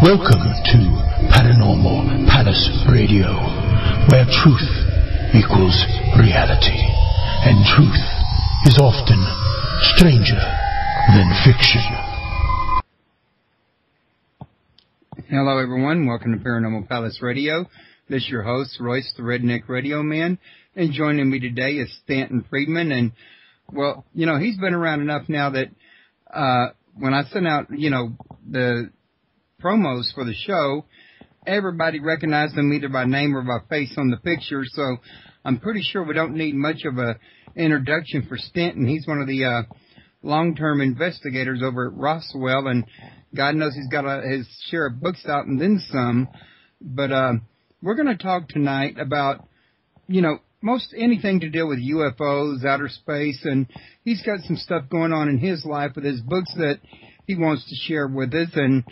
Welcome to Paranormal Palace Radio, where truth equals reality, and truth is often stranger than fiction. Hello everyone, welcome to Paranormal Palace Radio. This is your host, Royce the Redneck Radio Man, and joining me today is Stanton Friedman, and well, you know, he's been around enough now that when I sent out, you know, the promos for the show, everybody recognized him either by name or by face on the picture, so I'm pretty sure we don't need much of a introduction for Stanton. He's one of the long-term investigators over at Roswell, and God knows he's got his share of books out and then some. But we're going to talk tonight about, you know, most anything to do with UFOs, outer space, and he's got some stuff going on in his life with his books that he wants to share with us, and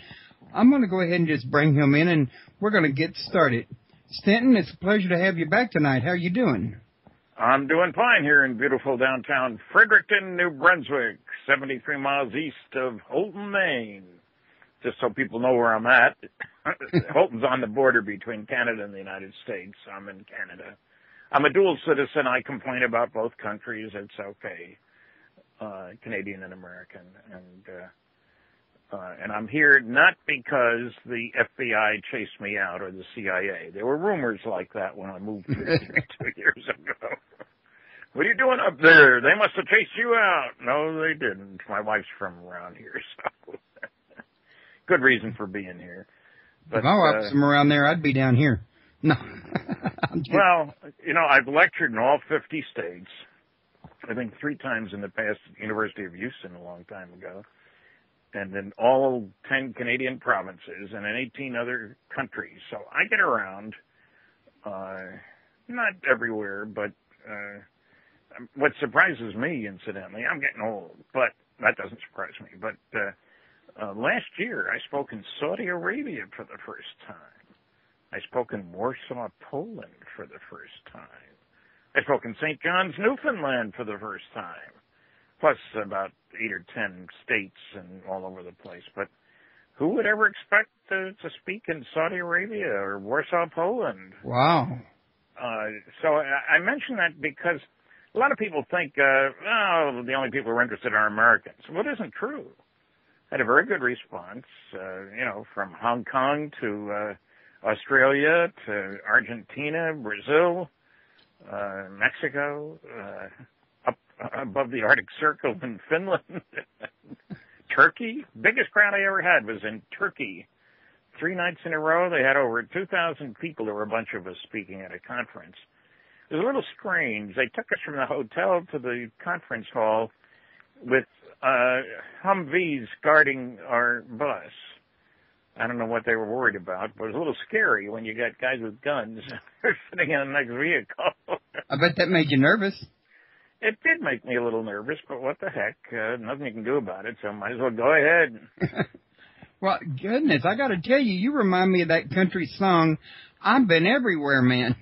I'm going to go ahead and just bring him in, and we're going to get started. Stanton, it's a pleasure to have you back tonight. How are you doing? I'm doing fine here in beautiful downtown Fredericton, New Brunswick, 73 miles east of Holton, Maine. Just so people know where I'm at. Holton's on the border between Canada and the United States. I'm in Canada. I'm a dual citizen. I complain about both countries. It's okay. Canadian and American. And I'm here not because the FBI chased me out or the CIA. There were rumors like that when I moved here 2 years ago. What are you doing up there? They must have chased you out. No, they didn't. My wife's from around here, so good reason for being here. But, if I was from around there, I'd be down here. No. Well, you know, I've lectured in all 50 states. I think 3 times in the past at the University of Houston a long time ago. And in all 10 Canadian provinces and in 18 other countries. So I get around, not everywhere, but what surprises me, incidentally, I'm getting old, but that doesn't surprise me. But last year I spoke in Saudi Arabia for the first time. I spoke in Warsaw, Poland for the first time. I spoke in St. John's, Newfoundland for the first time. Plus about 8 or 10 states and all over the place. But who would ever expect to speak in Saudi Arabia or Warsaw, Poland? Wow. So I mention that because a lot of people think, the only people who are interested are Americans. Well, it isn't true. I had a very good response, you know, from Hong Kong to Australia to Argentina, Brazil, Mexico, above the Arctic Circle in Finland. Turkey. Biggest crowd I ever had was in Turkey. 3 nights in a row, they had over 2,000 people. There were a bunch of us speaking at a conference. It was a little strange. They took us from the hotel to the conference hall with Humvees guarding our bus. I don't know what they were worried about, but it was a little scary when you got guys with guns sitting in the next vehicle. I bet that made you nervous. It did make me a little nervous, but what the heck? Nothing you can do about it, so might as well go ahead. Well, goodness, I got to tell you, you remind me of that country song, I've Been Everywhere, Man.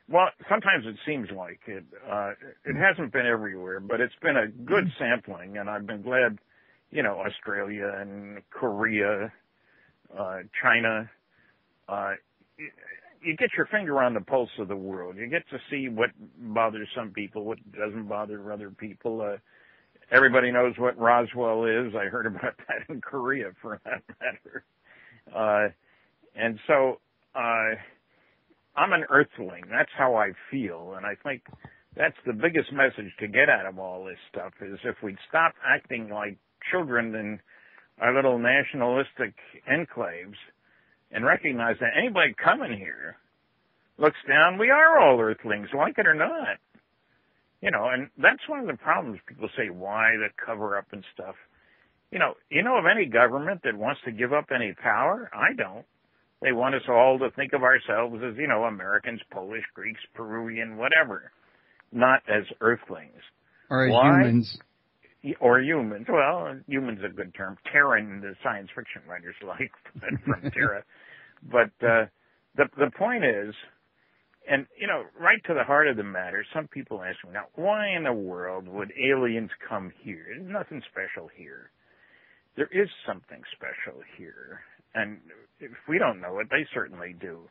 Well, sometimes it seems like it. It hasn't been everywhere, but it's been a good sampling, and I've been glad, you know, Australia and Korea, China, you get your finger on the pulse of the world. You get to see what bothers some people, what doesn't bother other people. Everybody knows what Roswell is. I heard about that in Korea, for that matter. And so I'm an earthling. That's how I feel. And I think that's the biggest message to get out of all this stuff is if we'd stop acting like children in our little nationalistic enclaves and recognize that anybody coming here looks down, we are all earthlings, like it or not. You know, and that's one of the problems. People say, why the cover-up and stuff. You know of any government that wants to give up any power? I don't. They want us all to think of ourselves as, you know, Americans, Polish, Greeks, Peruvian, whatever, not as earthlings. Or as humans. Or humans. Well, human's a good term. Terran, the science fiction writers like from Terra. But the point is, and, you know, right to the heart of the matter, some people ask me, now, why in the world would aliens come here? There's nothing special here. There is something special here. and if we don't know it, they certainly do.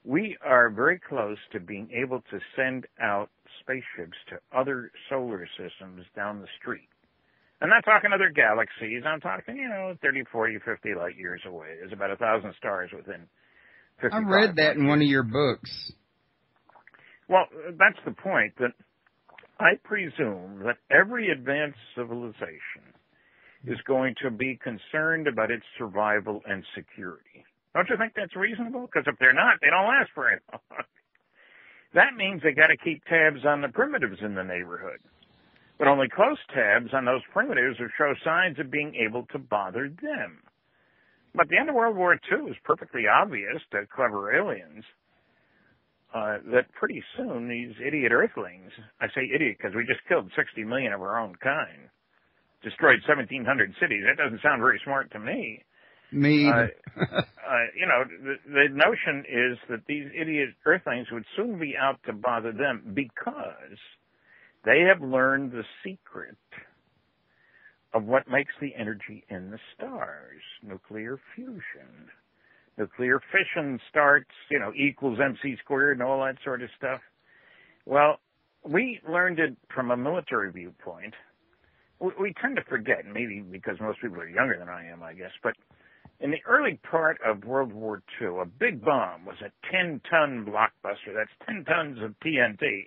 We are very close to being able to send out spaceships to other solar systems down the street. I'm not talking other galaxies. I'm talking, 30, 40, 50 light years away. There's about 1,000 stars within 55. I read that in one of your books. Well, that's the point, that I presume that every advanced civilization is going to be concerned about its survival and security. Don't you think that's reasonable? Because if they're not, they don't last very long. That means they got to keep tabs on the primitives in the neighborhood, but only close tabs on those primitives who show signs of being able to bother them. But the end of World War II is perfectly obvious to clever aliens that pretty soon these idiot Earthlings, I say idiot because we just killed 60 million of our own kind, destroyed 1,700 cities. That doesn't sound very smart to me. Me either. The notion is that these idiot Earthlings would soon be out to bother them because they have learned the secret of what makes the energy in the stars, nuclear fusion. Nuclear fission starts, equals MC squared and all that sort of stuff. Well, we learned it from a military viewpoint. We tend to forget, maybe because most people are younger than I am, I guess, but in the early part of World War II, a big bomb was a 10-ton blockbuster. That's 10 tons of TNT.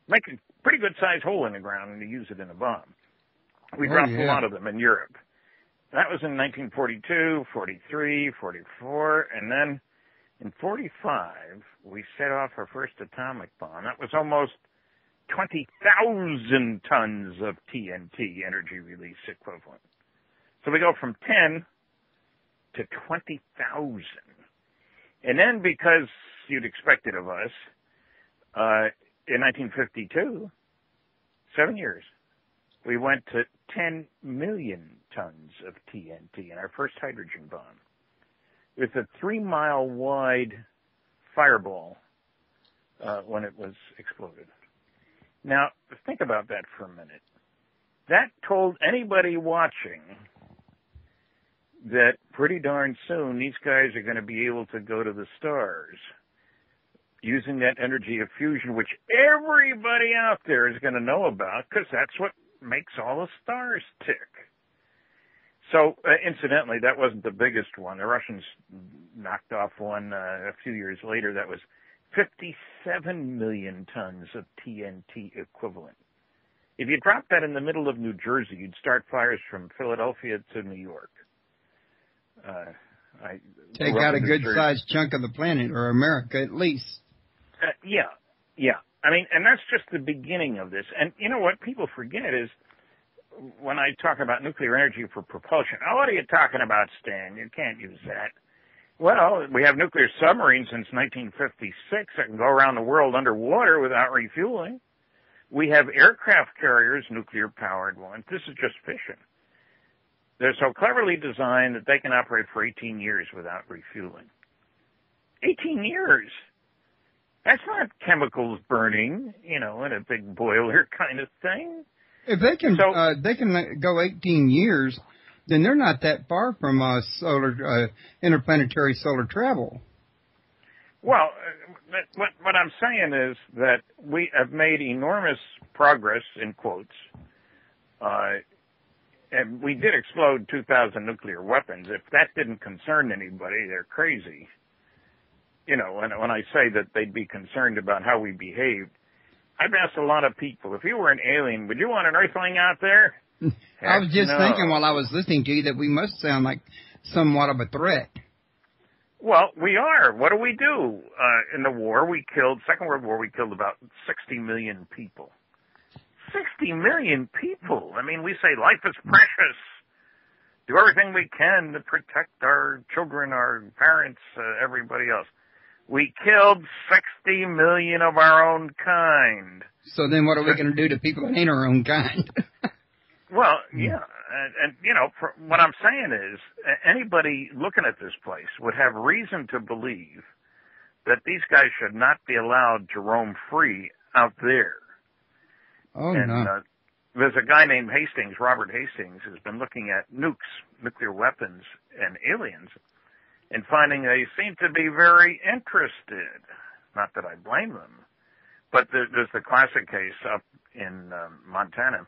Make a pretty good-sized hole in the ground and you use it in a bomb. We dropped a lot of them in Europe. That was in 1942, 43, 44, and then in 45, we set off our first atomic bomb. That was almost 20,000 tons of TNT, energy release equivalent. So we go from 10 to 20,000. And then because you'd expect it of us, in 1952, 7 years, we went to 10 million tons of TNT in our first hydrogen bomb with a 3-mile wide fireball when it was exploded. Now, think about that for a minute. That told anybody watching that pretty darn soon these guys are going to be able to go to the stars using that energy of fusion, which everybody out there is going to know about because that's what makes all the stars tick. So, incidentally, that wasn't the biggest one. The Russians knocked off one a few years later that was 57 million tons of TNT equivalent. If you dropped that in the middle of New Jersey, you'd start fires from Philadelphia to New York. Take out a good-sized chunk of the planet, or America at least. Yeah. I mean, and that's just the beginning of this. And you know what people forget is when I talk about nuclear energy for propulsion, what are you talking about, Stan? You can't use that. Well, we have nuclear submarines since 1956 that can go around the world underwater without refueling. We have aircraft carriers, nuclear-powered ones. This is just fission. They're so cleverly designed that they can operate for 18 years without refueling. 18 years! That's not chemicals burning, in a big boiler kind of thing. If they can, they can go 18 years, then they're not that far from interplanetary solar travel. Well, what I'm saying is that we have made enormous progress, in quotes, and we did explode 2,000 nuclear weapons. If that didn't concern anybody, they're crazy. When I say that they'd be concerned about how we behaved, I've asked a lot of people, if you were an alien, would you want an Earthling out there? I was just thinking while I was listening to you that we must sound like somewhat of a threat. Well, we are. What do? In the war, Second World War, we killed about 60 million people. 60 million people. I mean, we say life is precious. Do everything we can to protect our children, our parents, everybody else. We killed 60 million of our own kind. So then what are we going to do to people that ain't our own kind? Well, yeah. And what I'm saying is anybody looking at this place would have reason to believe that these guys should not be allowed to roam free out there. Oh, and, no. There's a guy named Hastings, Robert Hastings, who's been looking at nukes, nuclear weapons, and aliens. and finding they seem to be very interested. Not that I blame them, but there's the classic case up in Montana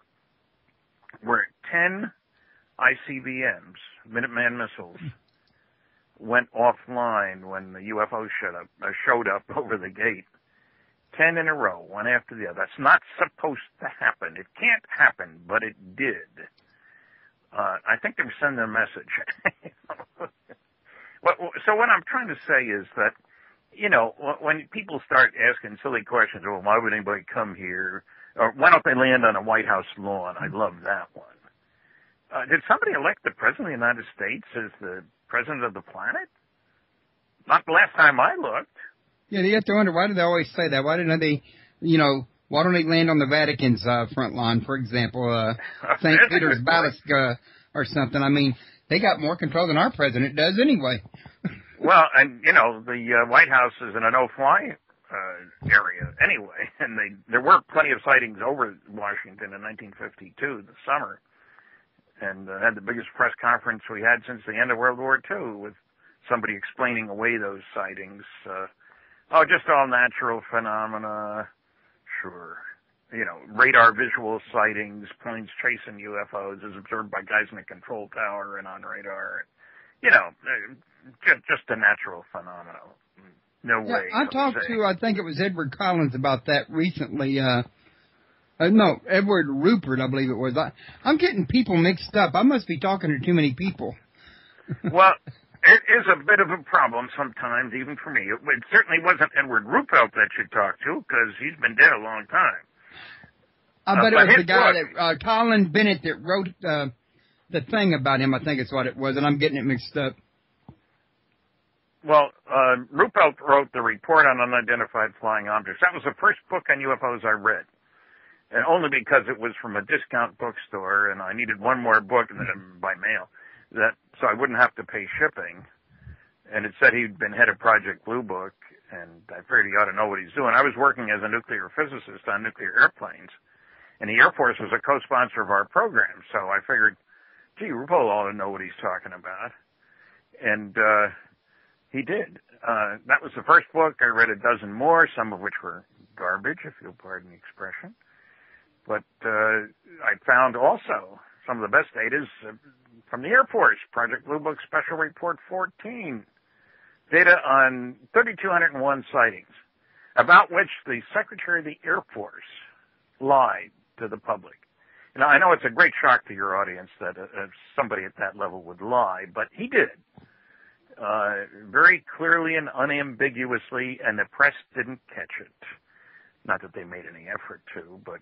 where 10 ICBMs, Minuteman missiles, went offline when the UFO showed up over the gate. 10 in a row, one after the other. That's not supposed to happen. It can't happen, but it did. I think they were sending a message. So what I'm trying to say is that, you know, when people start asking silly questions, well, why would anybody come here? Or why don't they land on a White House lawn? I love that one. Did somebody elect the President of the United States as the President of the planet? Not the last time I looked. Yeah, you have to wonder, why do they always say that? Why didn't they, you know, why don't they land on the Vatican's front lawn, for example, St. Peter's Basilica or something? I mean, they got more control than our president does anyway. Well, and, you know, the White House is in a no-fly area anyway, and there were plenty of sightings over Washington in 1952, the summer, and had the biggest press conference we had since the end of World War II with somebody explaining away those sightings. Just all natural phenomena. Sure. You know, radar visual sightings, planes chasing UFOs as observed by guys in a control tower and on radar. You know, just a natural phenomenon. No way. I talked to, I think it was Edward Collins about that recently. No, Edward Rupert, I believe it was. I'm getting people mixed up. I must be talking to too many people. Well, it is a bit of a problem sometimes, even for me. It certainly wasn't Edward Ruppelt that you talked to, because he's been dead a long time. I bet it was the guy that, Colin Bennett, that wrote the thing about him. I think it's what it was, and I'm getting it mixed up. Well, Ruppelt wrote the Report on Unidentified Flying Objects. That was the first book on UFOs I read, and only because it was from a discount bookstore, and I needed one more book by mail, so I wouldn't have to pay shipping. And it said he'd been head of Project Blue Book, and I figured he ought to know what he's doing. I was working as a nuclear physicist on nuclear airplanes, and the Air Force was a co-sponsor of our program, so I figured, gee, Ruppelt ought to know what he's talking about. And he did. That was the first book. I read a dozen more, some of which were garbage, if you'll pardon the expression. But I found also some of the best data from the Air Force, Project Blue Book Special Report 14, data on 3,201 sightings, about which the Secretary of the Air Force lied to the public. You know, I know it's a great shock to your audience that somebody at that level would lie, but he did. Very clearly and unambiguously, and the press didn't catch it. Not that they made any effort to, but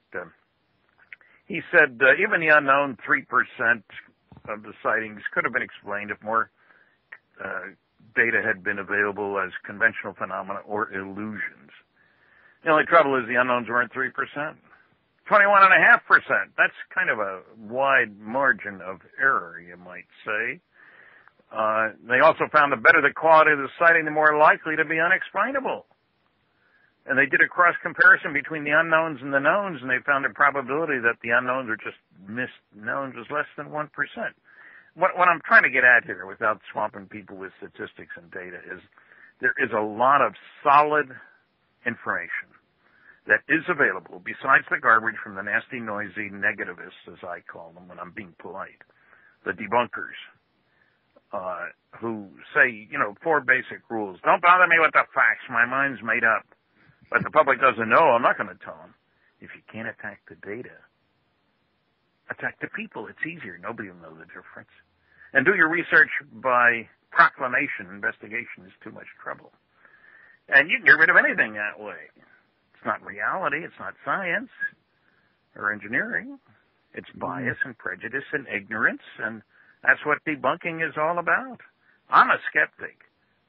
he said even the unknown 3% of the sightings could have been explained if more data had been available as conventional phenomena or illusions. The only trouble is the unknowns weren't 3%. 21.5%. That's kind of a wide margin of error, you might say. They also found the better the quality of the sighting, the more likely to be unexplainable. And they did a cross-comparison between the unknowns and the knowns, and they found the probability that the unknowns are just missed knowns was less than 1%. What I'm trying to get at here, without swamping people with statistics and data, is there is a lot of solid information that is available, besides the garbage from the nasty, noisy negativists, as I call them when I'm being polite, the debunkers, who say, you know, 4 basic rules. Don't bother me with the facts. My mind's made up. But the public doesn't know. I'm not going to tell them. If you can't attack the data, attack the people. It's easier. Nobody will know the difference. And do your research by proclamation. Investigation is too much trouble. And you can get rid of anything that way. It's not reality. It's not science or engineering. It's bias and prejudice and ignorance, and that's what debunking is all about. I'm a skeptic.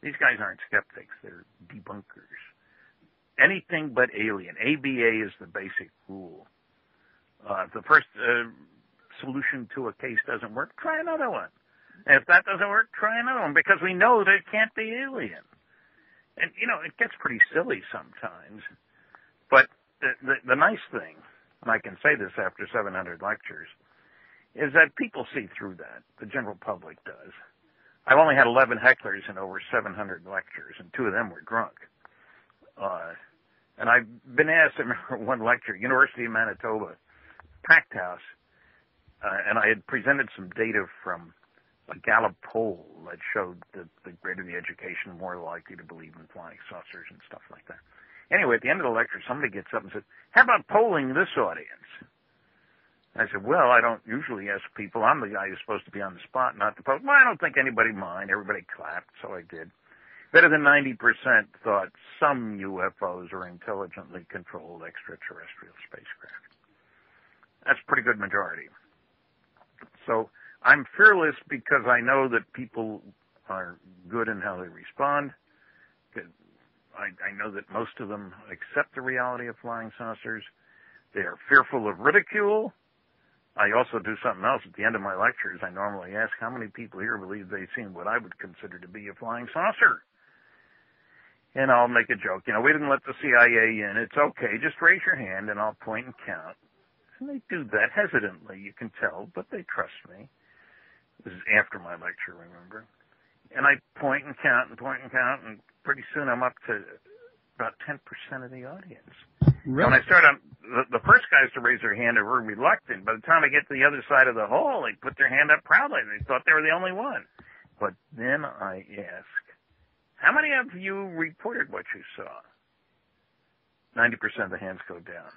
These guys aren't skeptics. They're debunkers. Anything but alien. ABA is the basic rule. If the first solution to a case doesn't work, try another one. And if that doesn't work, try another one, because we know that it can't be alien. And, you know, it gets pretty silly sometimes. But the nice thing, and I can say this after 700 lectures, is that people see through that. The general public does. I've only had 11 hecklers in over 700 lectures, and 2 of them were drunk. And I've been asked, I remember one lecture, University of Manitoba, packed house, and I had presented some data from a Gallup poll that showed that the greater the education, the more likely to believe in flying saucers and stuff like that. Anyway, at the end of the lecture, somebody gets up and said, how about polling this audience? I said, well, I don't usually ask people. I'm the guy who's supposed to be on the spot, not the post. Well, I don't think anybody mind. Everybody clapped, so I did. Better than 90% thought some UFOs are intelligently controlled extraterrestrial spacecraft. That's a pretty good majority. So I'm fearless because I know that people are good in how they respond. I know that most of them accept the reality of flying saucers. They are fearful of ridicule. I also do something else. At the end of my lectures, I normally ask how many people here believe they've seen what I would consider to be a flying saucer. And I'll make a joke. We didn't let the CIA in. It's okay. Just raise your hand and I'll point and count. And they do that hesitantly, you can tell, but they trust me. This is after my lecture, remember? And I point and count and point and count, and pretty soon I'm up to about 10% of the audience. Really? When I start on, the first guys to raise their hand are very reluctant. By the time I get to the other side of the hall, they put their hand up proudly. They thought they were the only one. But then I ask, how many of you reported what you saw? 90% of the hands go down.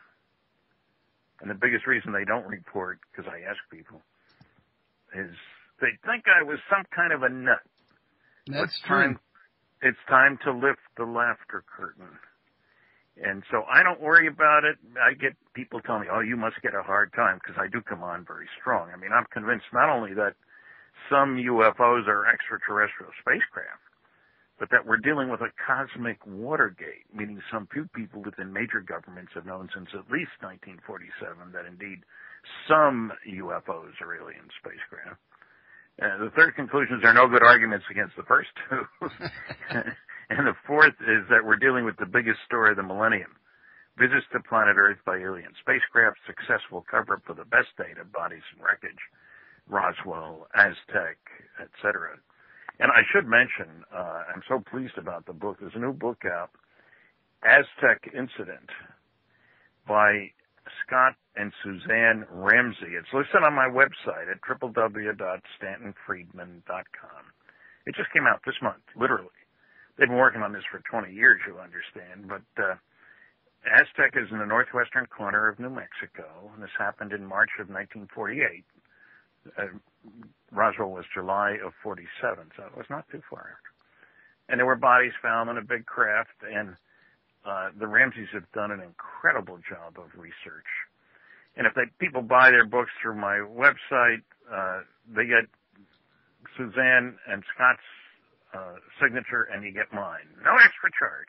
And the biggest reason they don't report, because I ask people, is they think I was some kind of a nut. That's true. It's time to lift the laughter curtain. And so I don't worry about it. I get people telling me, oh, you must get a hard time, because I do come on very strong. I mean, I'm convinced not only that some UFOs are extraterrestrial spacecraft, but that we're dealing with a cosmic Watergate, meaning some few people within major governments have known since at least 1947 that indeed some UFOs are alien spacecraft. The third conclusion is there are no good arguments against the first two. And the fourth is that we're dealing with the biggest story of the millennium. Visits to planet Earth by alien spacecraft, successful cover-up of the best data, bodies and wreckage, Roswell, Aztec, etc. And I should mention, I'm so pleased about the book. There's a new book out, Aztec Incident, by Scott and Suzanne Ramsey. It's listed on my website at www.stantonfriedman.com. It just came out this month, literally. They've been working on this for 20 years, you'll understand. But Aztec is in the northwestern corner of New Mexico, and this happened in March of 1948. Roswell was July of 47, so it was not too far after. And there were bodies found on a big craft, and the Ramseys have done an incredible job of research. And if people buy their books through my website, they get Suzanne and Scott's signature, and you get mine. No extra charge.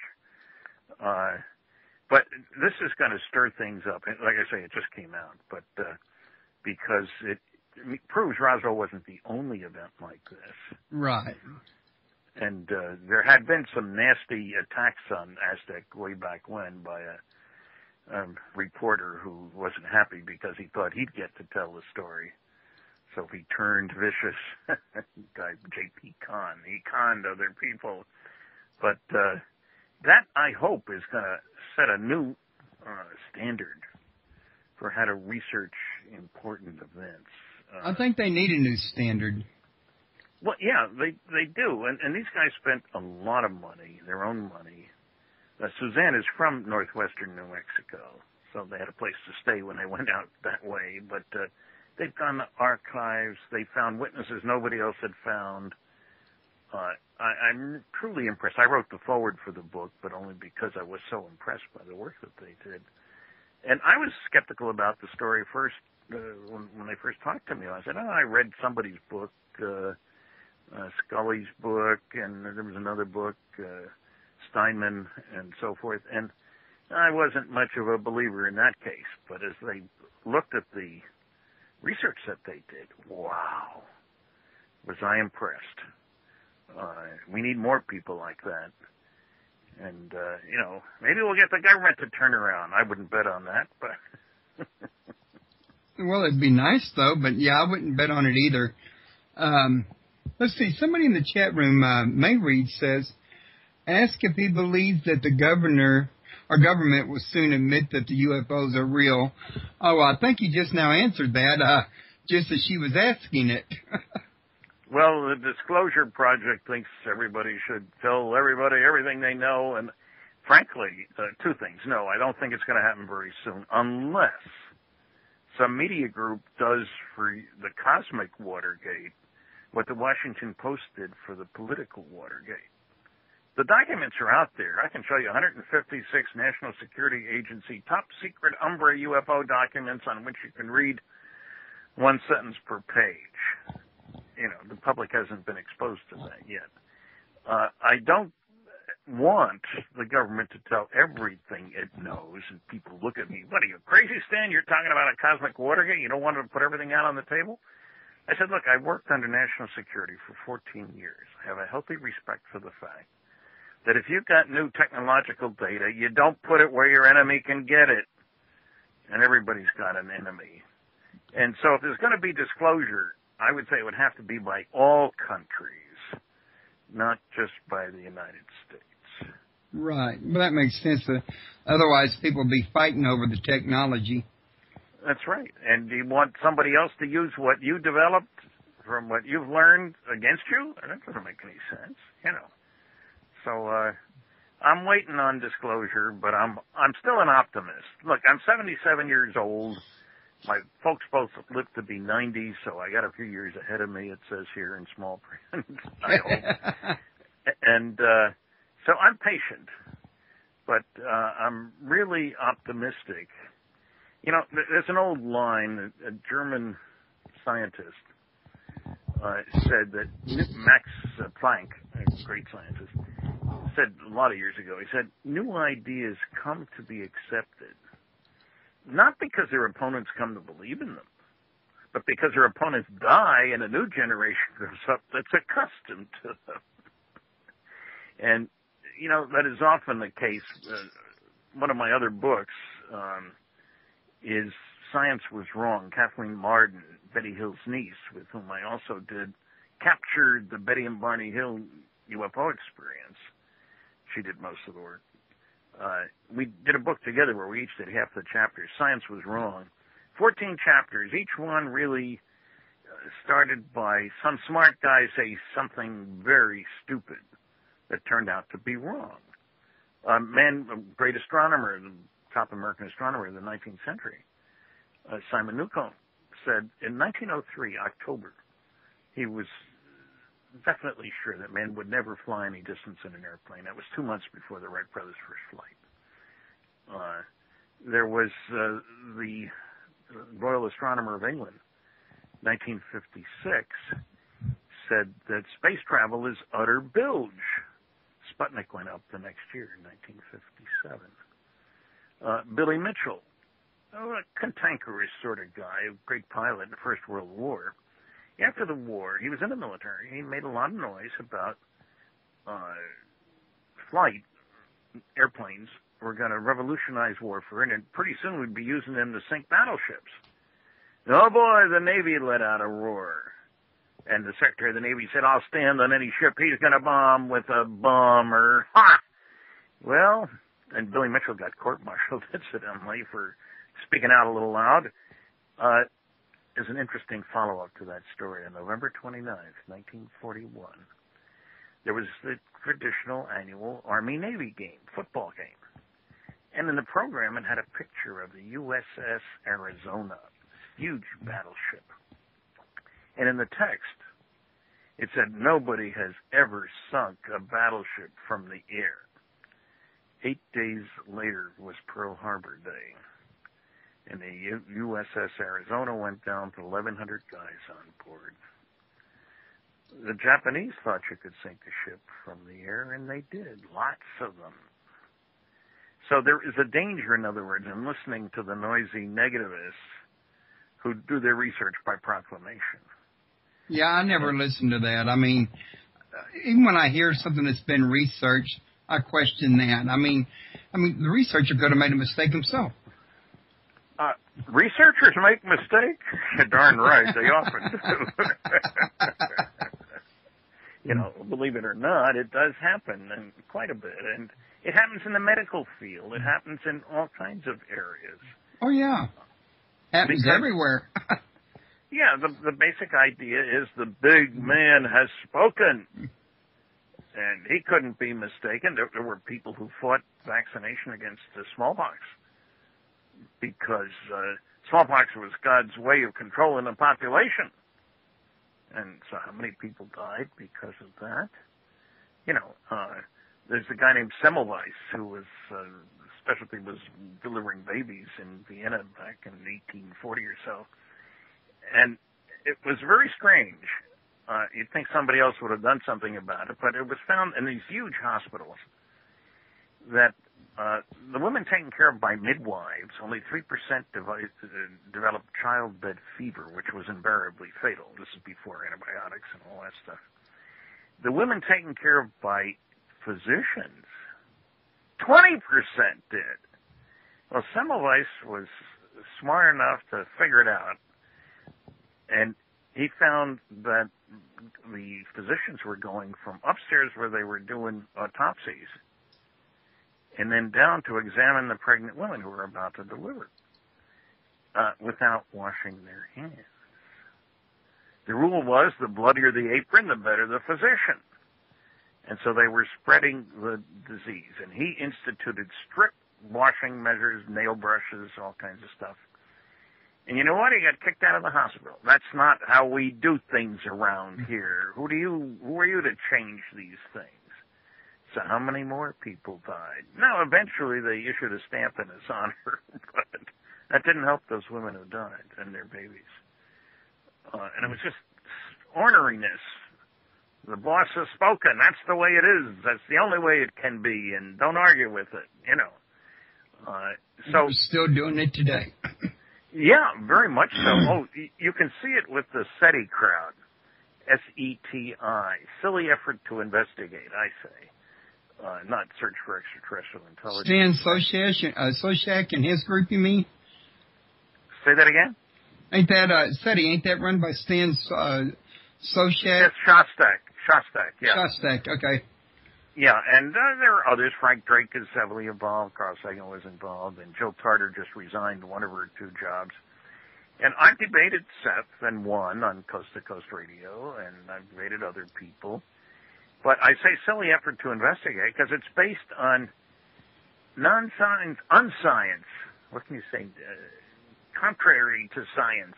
But this is going to stir things up. Like I say, it just came out, but because it proves Roswell wasn't the only event like this. Right. And there had been some nasty attacks on Aztec way back when by a reporter who wasn't happy because he thought he'd get to tell the story. So he turned vicious. Guy J.P. Kahn. He conned other people. But that, I hope, is going to set a new standard for how to research important events. I think they need a new standard. Well, yeah, they do. And these guys spent a lot of money, their own money. Suzanne is from northwestern New Mexico, so they had a place to stay when they went out that way. But they've gone to archives. They found witnesses nobody else had found. I'm truly impressed. I wrote the foreword for the book, but only because I was so impressed by the work that they did. And I was skeptical about the story first. When they first talked to me, I said, I read somebody's book, Scully's book, and there was another book, Steinman, and so forth. And I wasn't much of a believer in that case. But as they looked at the research that they did, wow, was I impressed. We need more people like that. And, maybe we'll get the government to turn around. I wouldn't bet on that, but... Well, it'd be nice, though, but yeah, I wouldn't bet on it either. Let's see. Somebody in the chat room, Mayreed says, ask if he believes that the government will soon admit that the UFOs are real. Oh, I think he just now answered that, just as she was asking it. Well, the Disclosure Project thinks everybody should tell everybody everything they know, and frankly, two things. No, I don't think it's going to happen very soon, unless some media group does for the cosmic Watergate what the Washington Post did for the political Watergate. The documents are out there. I can show you 156 National Security Agency top secret Umbra UFO documents on which you can read one sentence per page. You know, the public hasn't been exposed to that yet. I don't want the government to tell everything it knows, and people look at me, what are you, crazy, Stan? You're talking about a cosmic Watergate? You don't want to put everything out on the table? I said, look, I worked under national security for 14 years. I have a healthy respect for the fact that if you've got new technological data, you don't put it where your enemy can get it. And everybody's got an enemy. And so if there's going to be disclosure, I would say it would have to be by all countries, not just by the United States. Right. Well, that makes sense. Otherwise, people will be fighting over the technology. That's right. And do you want somebody else to use what you developed from what you've learned against you? That doesn't make any sense, you know. So I'm waiting on disclosure, but I'm still an optimist. Look, I'm 77 years old. My folks both lived to be 90, so I got a few years ahead of me, it says here in small print, I hope. And so I'm patient, but I'm really optimistic. You know, there's an old line, a German scientist said that Max Planck, a great scientist, said a lot of years ago, he said, new ideas come to be accepted, not because their opponents come to believe in them, but because their opponents die and a new generation grows up that's accustomed to them. And, you know, that is often the case. One of my other books is Science Was Wrong. Kathleen Marden, Betty Hill's niece, with whom I also did, captured the Betty and Barney Hill UFO experience. She did most of the work. We did a book together where we each did half the chapters. Science Was Wrong. 14 chapters. Each one really started by some smart guy say something very stupid that turned out to be wrong. A great astronomer, the top American astronomer of the 19th century, Simon Newcomb, said in 1903, October, he was definitely sure that man would never fly any distance in an airplane. That was 2 months before the Wright brothers' first flight. There was the Royal Astronomer of England, 1956, said that space travel is utter bilge. Sputnik went up the next year in 1957. Billy Mitchell, a cantankerous sort of guy, a great pilot in the First World War. After the war, he was in the military. He made a lot of noise about flight. Airplanes were going to revolutionize warfare, and pretty soon we'd be using them to sink battleships. Oh boy, the Navy let out a roar. And the Secretary of the Navy said, I'll stand on any ship he's going to bomb with a bomber. Ha! Well, and Billy Mitchell got court-martialed, incidentally, for speaking out a little loud. There's an interesting follow-up to that story. On November 29th, 1941, there was the traditional annual Army-Navy game, football game. And in the program, it had a picture of the USS Arizona, huge battleship. And in the text, it said, nobody has ever sunk a battleship from the air. 8 days later was Pearl Harbor Day. And the USS Arizona went down to 1,100 guys on board. The Japanese thought you could sink a ship from the air, and they did. Lots of them. So there is a danger, in other words, in listening to the noisy negativists who do their research by proclamation. Yeah, I never listened to that. I mean, even when I hear something that's been researched, I question that. I mean, the researcher could have made a mistake himself. Researchers make mistakes? You're darn right, they often do. You know, believe it or not, it does happen, and quite a bit. And it happens in the medical field. It happens in all kinds of areas. Oh, yeah. Happens everywhere. Yeah, the basic idea is the big man has spoken. And he couldn't be mistaken. There were people who fought vaccination against the smallpox because smallpox was God's way of controlling the population. And so how many people died because of that? You know, there's a guy named Semmelweis who was, specialty was delivering babies in Vienna back in 1840 or so. And it was very strange. You'd think somebody else would have done something about it, but it was found in these huge hospitals that the women taken care of by midwives, only 3% developed childbed fever, which was invariably fatal. This is before antibiotics and all that stuff. The women taken care of by physicians, 20% did. Well, Semmelweis was smart enough to figure it out, and he found that the physicians were going from upstairs where they were doing autopsies and then down to examine the pregnant women who were about to deliver without washing their hands. The rule was the bloodier the apron, the better the physician. And so they were spreading the disease. And he instituted strict washing measures, nail brushes, all kinds of stuff. And you know what? He got kicked out of the hospital. That's not how we do things around here. Who are you to change these things? So how many more people died? Now, eventually they issued a stamp in his honor, but that didn't help those women who died and their babies. And it was just orneriness. The boss has spoken. That's the way it is. That's the only way it can be, and don't argue with it, you know. So we're still doing it today. Yeah, very much so. Oh, you can see it with the SETI crowd. S-E-T-I. Silly effort to investigate, I say. Not search for extraterrestrial intelligence. Stan Soshak and his group, you mean? Say that again? Ain't that, SETI, ain't that run by Stan Soshak? Yes, Shostak, yeah. Shostak, okay. Yeah, and there are others. Frank Drake is heavily involved. Carl Sagan was involved. And Jill Tarter just resigned one of her 2 jobs. And I've debated Seth and won on Coast to Coast Radio, and I've debated other people. But I say silly effort to investigate because it's based on non-science, unscience. What can you say? Contrary to science.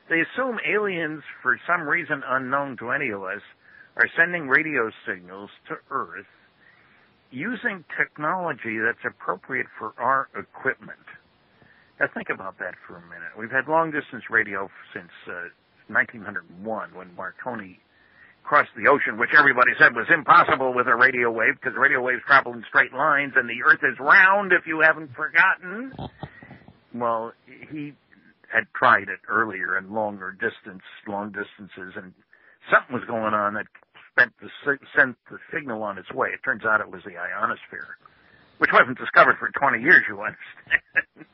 They assume aliens, for some reason unknown to any of us, are sending radio signals to Earth using technology that's appropriate for our equipment. Now think about that for a minute. We've had long-distance radio since 1901 when Marconi crossed the ocean, which everybody said was impossible with a radio wave because radio waves travel in straight lines and the Earth is round, if you haven't forgotten. Well, he had tried it earlier in long distances, and something was going on that sent the signal on its way. It turns out it was the ionosphere, which wasn't discovered for 20 years, you understand.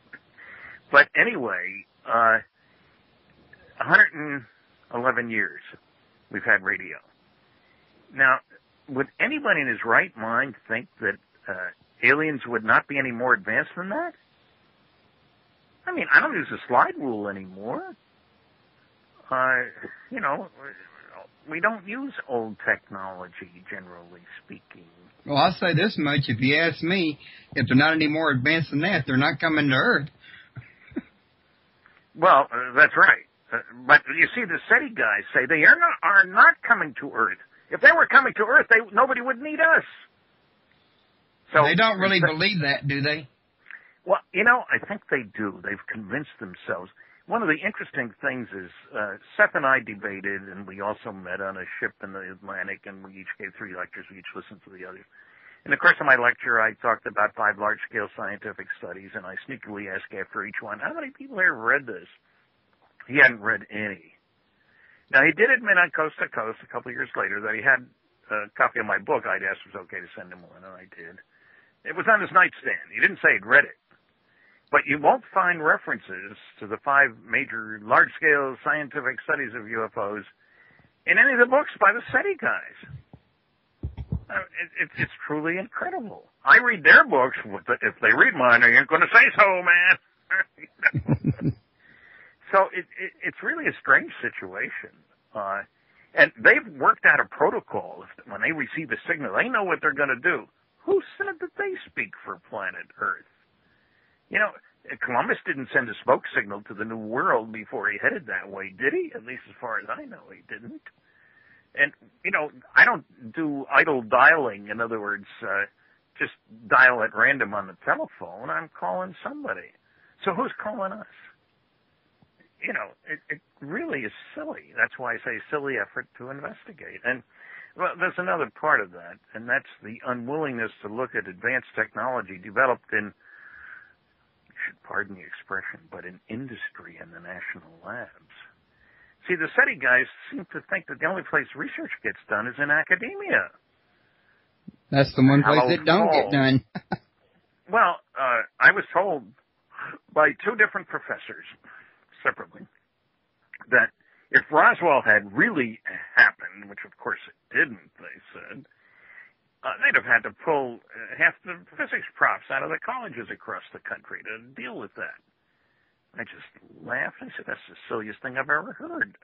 But anyway, 111 years we've had radio. Now, would anybody in his right mind think that aliens would not be any more advanced than that? I mean, I don't use the slide rule anymore. You know, we don't use old technology, generally speaking. Well, I'll say this much. If you ask me, if they're not any more advanced than that, they're not coming to Earth. Well, that's right. But you see, the SETI guys say they are not coming to Earth. If they were coming to Earth, nobody would need us. So they don't really believe that, do they? Well, you know, I think they do. They've convinced themselves. One of the interesting things is Seth and I debated, and we also met on a ship in the Atlantic, and we each gave 3 lectures. We each listened to the other. In the course of my lecture, I talked about 5 large-scale scientific studies, and I sneakily asked after each one, how many people here have read this? He hadn't read any. Now, he did admit on Coast to Coast a couple of years later that he had a copy of my book. I'd asked if it was okay to send him one, and I did. It was on his nightstand. He didn't say he'd read it. But you won't find references to the 5 major large-scale scientific studies of UFOs in any of the books by the SETI guys. It's truly incredible. I read their books. If they read mine, they ain't going to say so, man. So it's really a strange situation. And they've worked out a protocol. When they receive a signal, they know what they're going to do. Who said that they speak for planet Earth? You know, Columbus didn't send a smoke signal to the New World before he headed that way, did he? At least as far as I know, he didn't. And, you know, I don't do idle dialing. In other words, just dial at random on the telephone. I'm calling somebody. So who's calling us? You know, it really is silly. That's why I say silly effort to investigate. And, well, there's another part of that, and that's the unwillingness to look at advanced technology developed in, pardon the expression, but in industry and the national labs. See, the SETI guys seem to think that the only place research gets done is in academia. That's the one place that don't get done. Well, I was told by two different professors separately that if Roswell had really happened, which of course it didn't, they said, they'd have had to pull half the physics profs out of the colleges across the country to deal with that. I just laughed. I said, that's the silliest thing I've ever heard.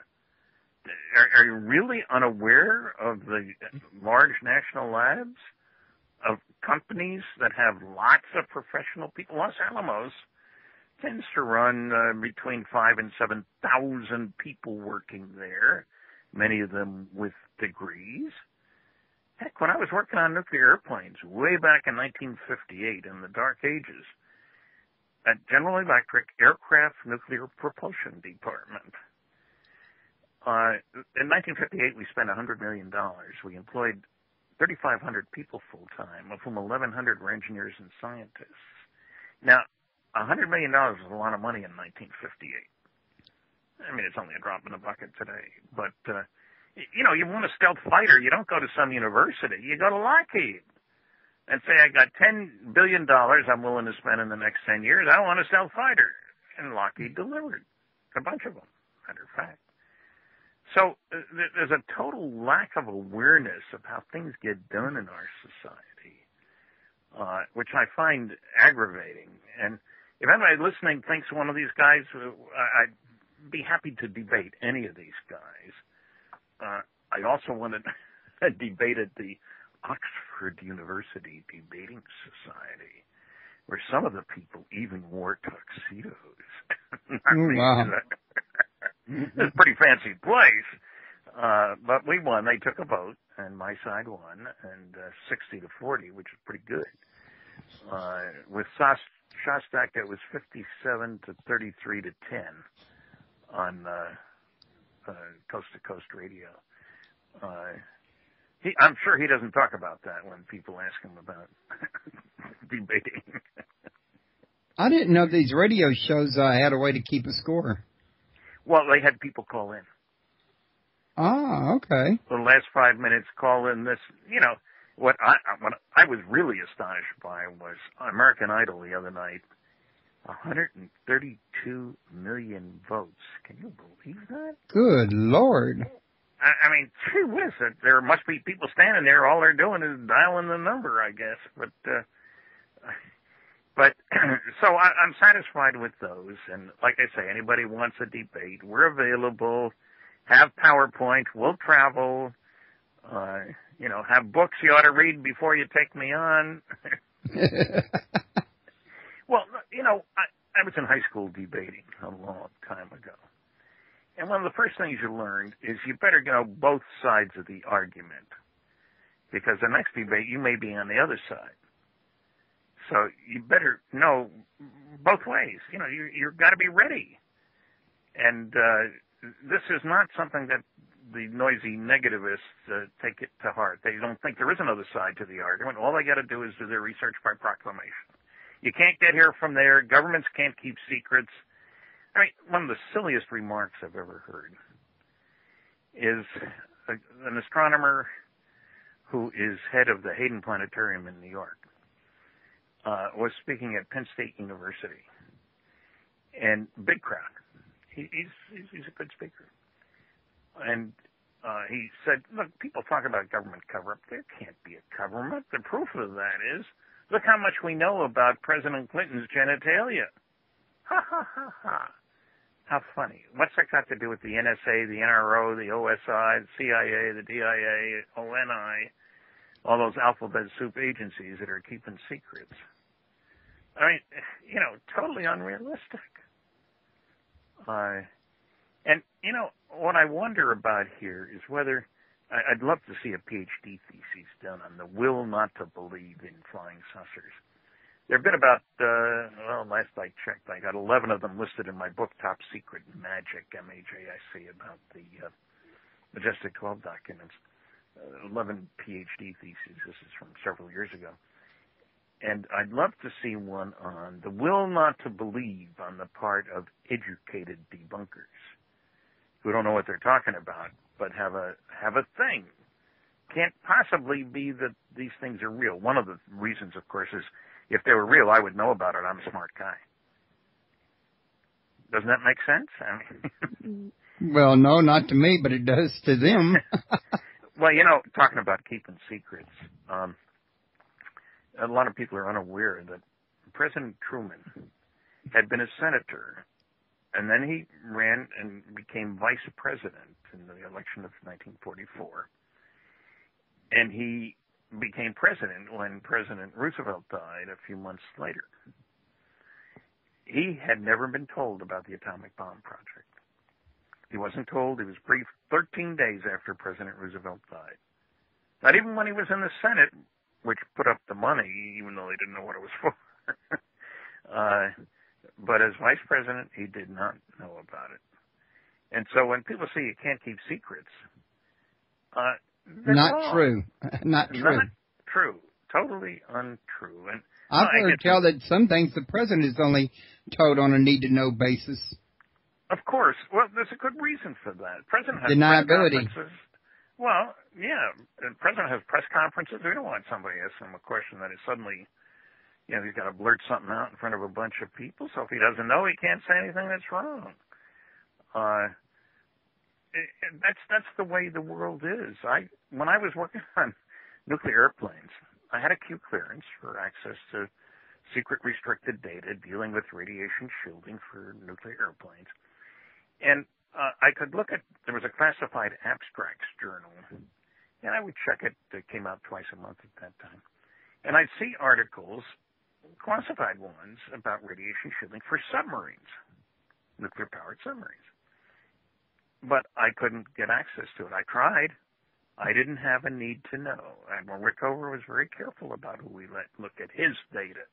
Are you really unaware of the large national labs, of companies that have lots of professional people? Los Alamos tends to run between 5,000 and 7,000 people working there, many of them with degrees. Heck, when I was working on nuclear airplanes way back in 1958 in the dark ages, at General Electric Aircraft Nuclear Propulsion Department, in 1958 we spent $100 million. We employed 3,500 people full-time, of whom 1,100 were engineers and scientists. Now, $100 million was a lot of money in 1958. I mean, it's only a drop in the bucket today. But, you know, you want a stealth fighter, you don't go to some university. You go to Lockheed and say, I got $10 billion I'm willing to spend in the next 10 years. I want a stealth fighter. And Lockheed delivered a bunch of them, matter of fact. So there's a total lack of awareness of how things get done in our society, which I find aggravating. And if anybody listening thinks one of these guys, I'd be happy to debate any of these guys. I also want to debate at the Oxford University Debating Society, where some of the people even wore tuxedos. Wow. It's a pretty fancy place. But we won. They took a vote, and my side won, and 60-40, which is pretty good. With Shostak, it was 57-33-10 on Coast to Coast Radio. I'm sure he doesn't talk about that when people ask him about debating. I didn't know these radio shows had a way to keep a score. Well, they had people call in. Ah, okay. The last 5 minutes call in this, you know, what I was really astonished by was American Idol the other night. 132 million votes. Can you believe that? Good Lord. I mean, gee whiz, there must be people standing there. All they're doing is dialing the number, I guess. But so I'm satisfied with those. And like I say, anybody wants a debate, we're available. Have PowerPoint. We'll travel. You know, have books you ought to read before you take me on. Well, you know, I was in high school debating a long time ago. And one of the first things you learned is you better know both sides of the argument. Because the next debate, you may be on the other side. So you better know both ways. You know, you've got to be ready. And this is not something that the noisy negativists take it to heart. They don't think there is another side to the argument. All they got to do is do their research by proclamation. You can't get here from there. Governments can't keep secrets. I mean, one of the silliest remarks I've ever heard is an astronomer who is head of the Hayden Planetarium in New York was speaking at Penn State University. And big crowd. He's a good speaker. And he said, look, people talk about government cover-up. There can't be a cover-up. The proof of that is, look how much we know about President Clinton's genitalia. Ha, ha, ha, ha. How funny. What's that got to do with the NSA, the NRO, the OSI, the CIA, the DIA, ONI, all those alphabet soup agencies that are keeping secrets? I mean, totally unrealistic. And, what I wonder about here is whether I'd love to see a PhD thesis done on the will not to believe in flying saucers. There have been about, last I checked, I got 11 of them listed in my book, Top Secret Magic, MAJIC, about the Majestic 12 documents. 11 PhD theses. This is from several years ago. And I'd love to see one on the will not to believe on the part of educated debunkers who don't know what they're talking about, but have a thing. Can't possibly be that these things are real. One of the reasons, of course, is if they were real, I would know about it. I'm a smart guy. Doesn't that make sense? I mean, well, no, not to me, but it does to them. Well, talking about keeping secrets, a lot of people are unaware that President Truman had been a senator, and then he ran and became vice president in the election of 1944. And he became president when President Roosevelt died a few months later. He had never been told about the atomic bomb project. He wasn't told. He was briefed 13 days after President Roosevelt died. Not even when he was in the Senate, which put up the money, even though they didn't know what it was for. But as vice president, he did not know about it. And so when people say you can't keep secrets, not true. Not true. Not true. Totally untrue. And I've heard tell that some things the president is only told on a need-to-know basis. Of course. Well, there's a good reason for that. President has deniability. Press conferences. Well, yeah. The president has press conferences. We don't want somebody asking him a question that is suddenly, he's got to blurt something out in front of a bunch of people. So if he doesn't know, he can't say anything that's wrong. That's the way the world is. When I was working on nuclear airplanes, I had a Q clearance for access to secret restricted data dealing with radiation shielding for nuclear airplanes. And I could look at, there was a classified abstracts journal, and I would check it. It came out twice a month at that time. And I'd see articles, classified ones, about radiation shielding for submarines, nuclear-powered submarines. But I couldn't get access to it. I tried. I didn't have a need to know. Admiral Rickover was very careful about who we let look at his data.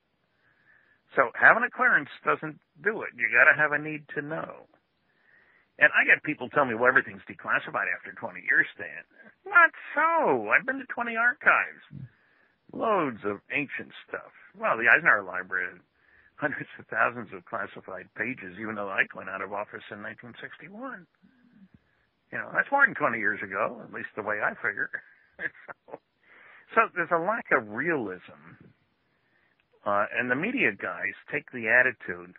So having a clearance doesn't do it. You got to have a need to know. And I get people tell me, well, everything's declassified after 20 years, Stan. Not so. I've been to 20 archives. Loads of ancient stuff. Well, the Eisenhower Library had hundreds of thousands of classified pages, even though I went out of office in 1961. That's more than 20 years ago, at least the way I figure. So there's a lack of realism. And the media guys take the attitude,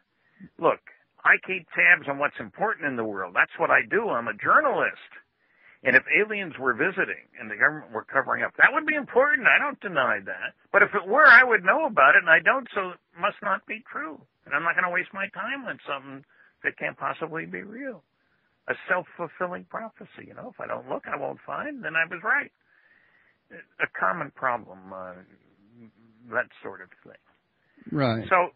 look, I keep tabs on what's important in the world. That's what I do. I'm a journalist. And if aliens were visiting and the government were covering up, that would be important. I don't deny that. But if it were, I would know about it, and I don't, so it must not be true. And I'm not going to waste my time on something that can't possibly be real. A self-fulfilling prophecy. If I don't look, I won't find. Then I was right. A common problem, that sort of thing. Right. So,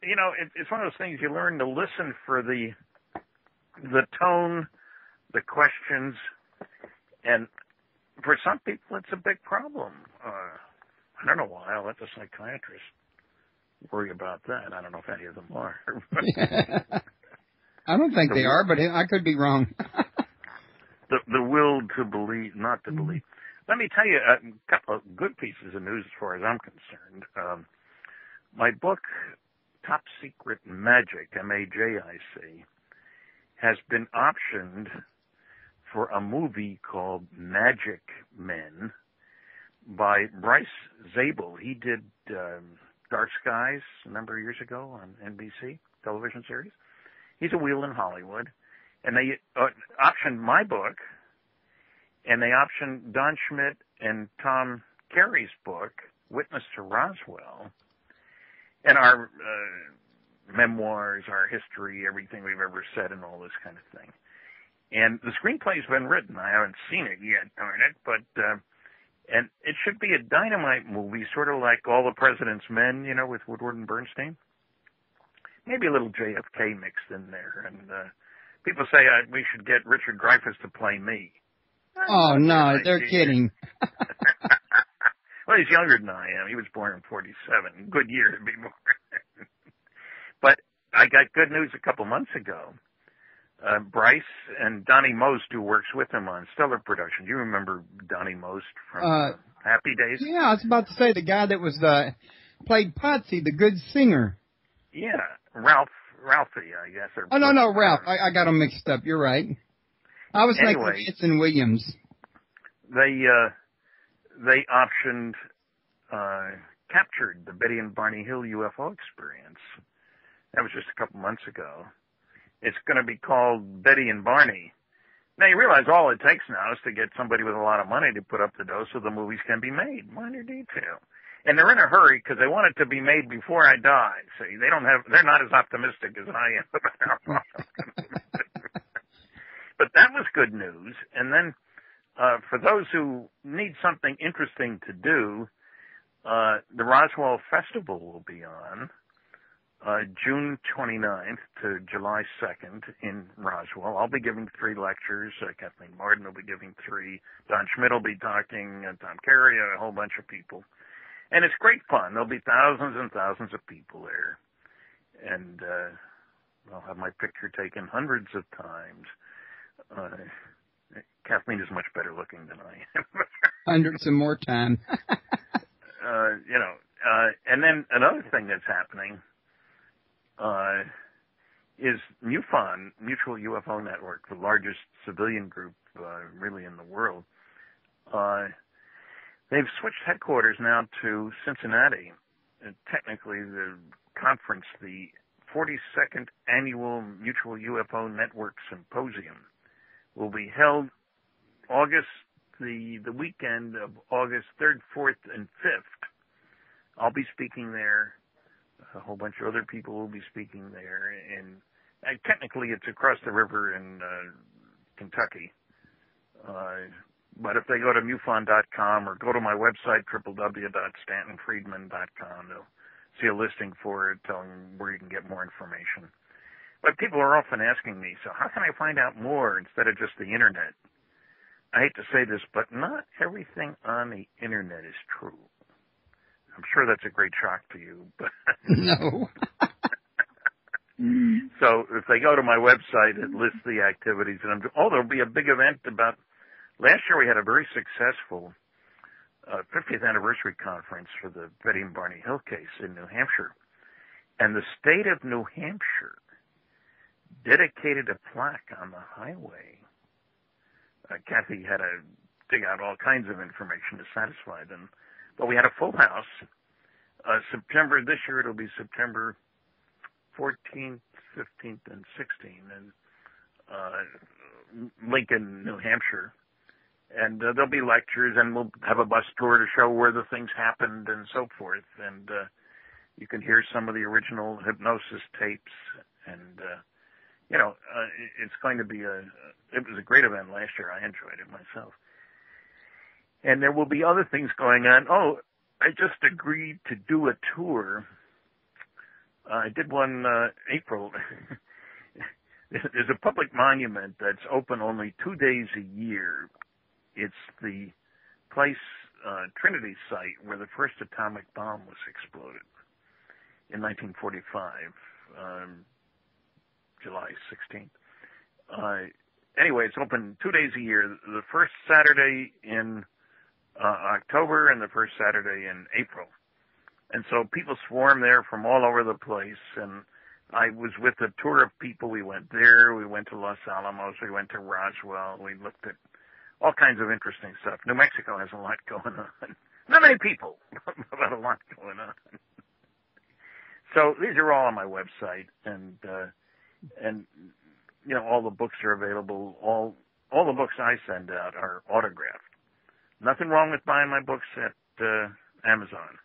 it's one of those things you learn to listen for the tone, the questions, and for some people it's a big problem. I don't know why. I'll let the psychiatrist worry about that. I don't know if any of them are. I don't think they are, but I could be wrong. the will to believe, not to believe. Let me tell you a couple of good pieces of news as far as I'm concerned. My book, Top Secret Magic, MAJIC, has been optioned for a movie called Magic Men by Bryce Zabel. He did Dark Skies a number of years ago on NBC television series. He's a wheel in Hollywood. And they optioned my book, and they optioned Don Schmidt and Tom Carey's book, Witness to Roswell, and our memoirs, our history, everything we've ever said, and all this kind of thing. And the screenplay's been written. I haven't seen it yet, darn it, but and it should be a dynamite movie, sort of like All the President's Men, you know, with Woodward and Bernstein. Maybe a little JFK mixed in there. And people say we should get Richard Dreyfuss to play me. Oh, no, they're kidding. Well, he's younger than I am. He was born in 47. Good year to be born. But I got good news a couple months ago. Bryce and Donnie Most, who works with him on Stellar Production. You remember Donnie Most from Happy Days? Yeah, I was about to say the guy that was played Potsy, the good singer. Yeah, Ralphie, I guess. Oh, no, Ralph. I got him mixed up. You're right. I was thinking Anson Williams. They optioned, captured the Betty and Barney Hill UFO experience. That was just a couple months ago. It's going to be called Betty and Barney. Now, you realize all it takes now is to get somebody with a lot of money to put up the dough so the movies can be made. Minor detail. And they're in a hurry because they want it to be made before I die. See, they're not as optimistic as I am about But that was good news. And then, for those who need something interesting to do, the Roswell Festival will be on June 29th to July 2nd in Roswell. I'll be giving 3 lectures. Kathleen Martin will be giving 3. Don Schmidt will be talking. Tom Carey, a whole bunch of people. And it's great fun. There'll be thousands and thousands of people there. And I'll have my picture taken hundreds of times. Kathleen is much better looking than I am. Hundreds and more time. And then another thing that's happening is MUFON, Mutual UFO Network, the largest civilian group really in the world. They've switched headquarters now to Cincinnati. Technically, the conference, the 42nd Annual Mutual UFO Network Symposium, will be held the weekend of August 3rd, 4th, and 5th. I'll be speaking there. A whole bunch of other people will be speaking there. And technically, it's across the river in Kentucky. But if they go to MUFON.com or go to my website, www.stantonfriedman.com, they'll see a listing for it telling where you can get more information. But people are often asking me, so how can I find out more instead of just the Internet? I hate to say this, but not everything on the Internet is true. I'm sure that's a great shock to you. But no. So if they go to my website, it lists the activities. And there'll be a big event about... Last year we had a very successful 50th anniversary conference for the Betty and Barney Hill case in New Hampshire. And the state of New Hampshire dedicated a plaque on the highway. Kathy had to dig out all kinds of information to satisfy them. But we had a full house. This year it'll be September 14th, 15th, and 16th in Lincoln, New Hampshire. And there'll be lectures, and we'll have a bus tour to show where the things happened and so forth. And you can hear some of the original hypnosis tapes. And, it's going to be it was a great event last year. I enjoyed it myself. And there will be other things going on. Oh, I just agreed to do a tour. I did one April. There's a public monument that's open only 2 days a year. It's the place, Trinity site, where the first atomic bomb was exploded in 1945, July 16th. Anyway, it's open 2 days a year. The first Saturday in October and the first Saturday in April. And so people swarm there from all over the place. And I was with a tour of people. We went there. We went to Los Alamos. We went to Roswell. We looked at all kinds of interesting stuff. New Mexico has a lot going on. Not many people, but a lot going on. So these are all on my website. And all the books are available. All all the books I send out are autographed. Nothing wrong with buying my books at Amazon.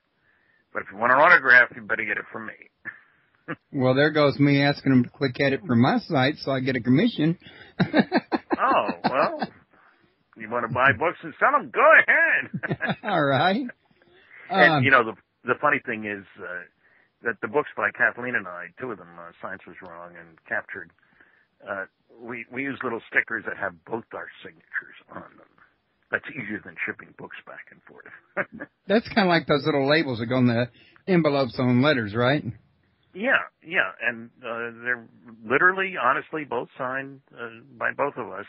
But if you want an autograph, you better get it from me. Well, there goes me asking them to click at it from my site so I get a commission. Oh, well, you want to buy books and sell them? Go ahead. All right. And, you know, the funny thing is that the books by Kathleen and I, two of them, Science Was Wrong and Captured, we use little stickers that have both our signatures on them. That's easier than shipping books back and forth. That's kind of like those little labels that go on the envelopes on letters, right? Yeah, and they're literally, honestly, both signed by both of us.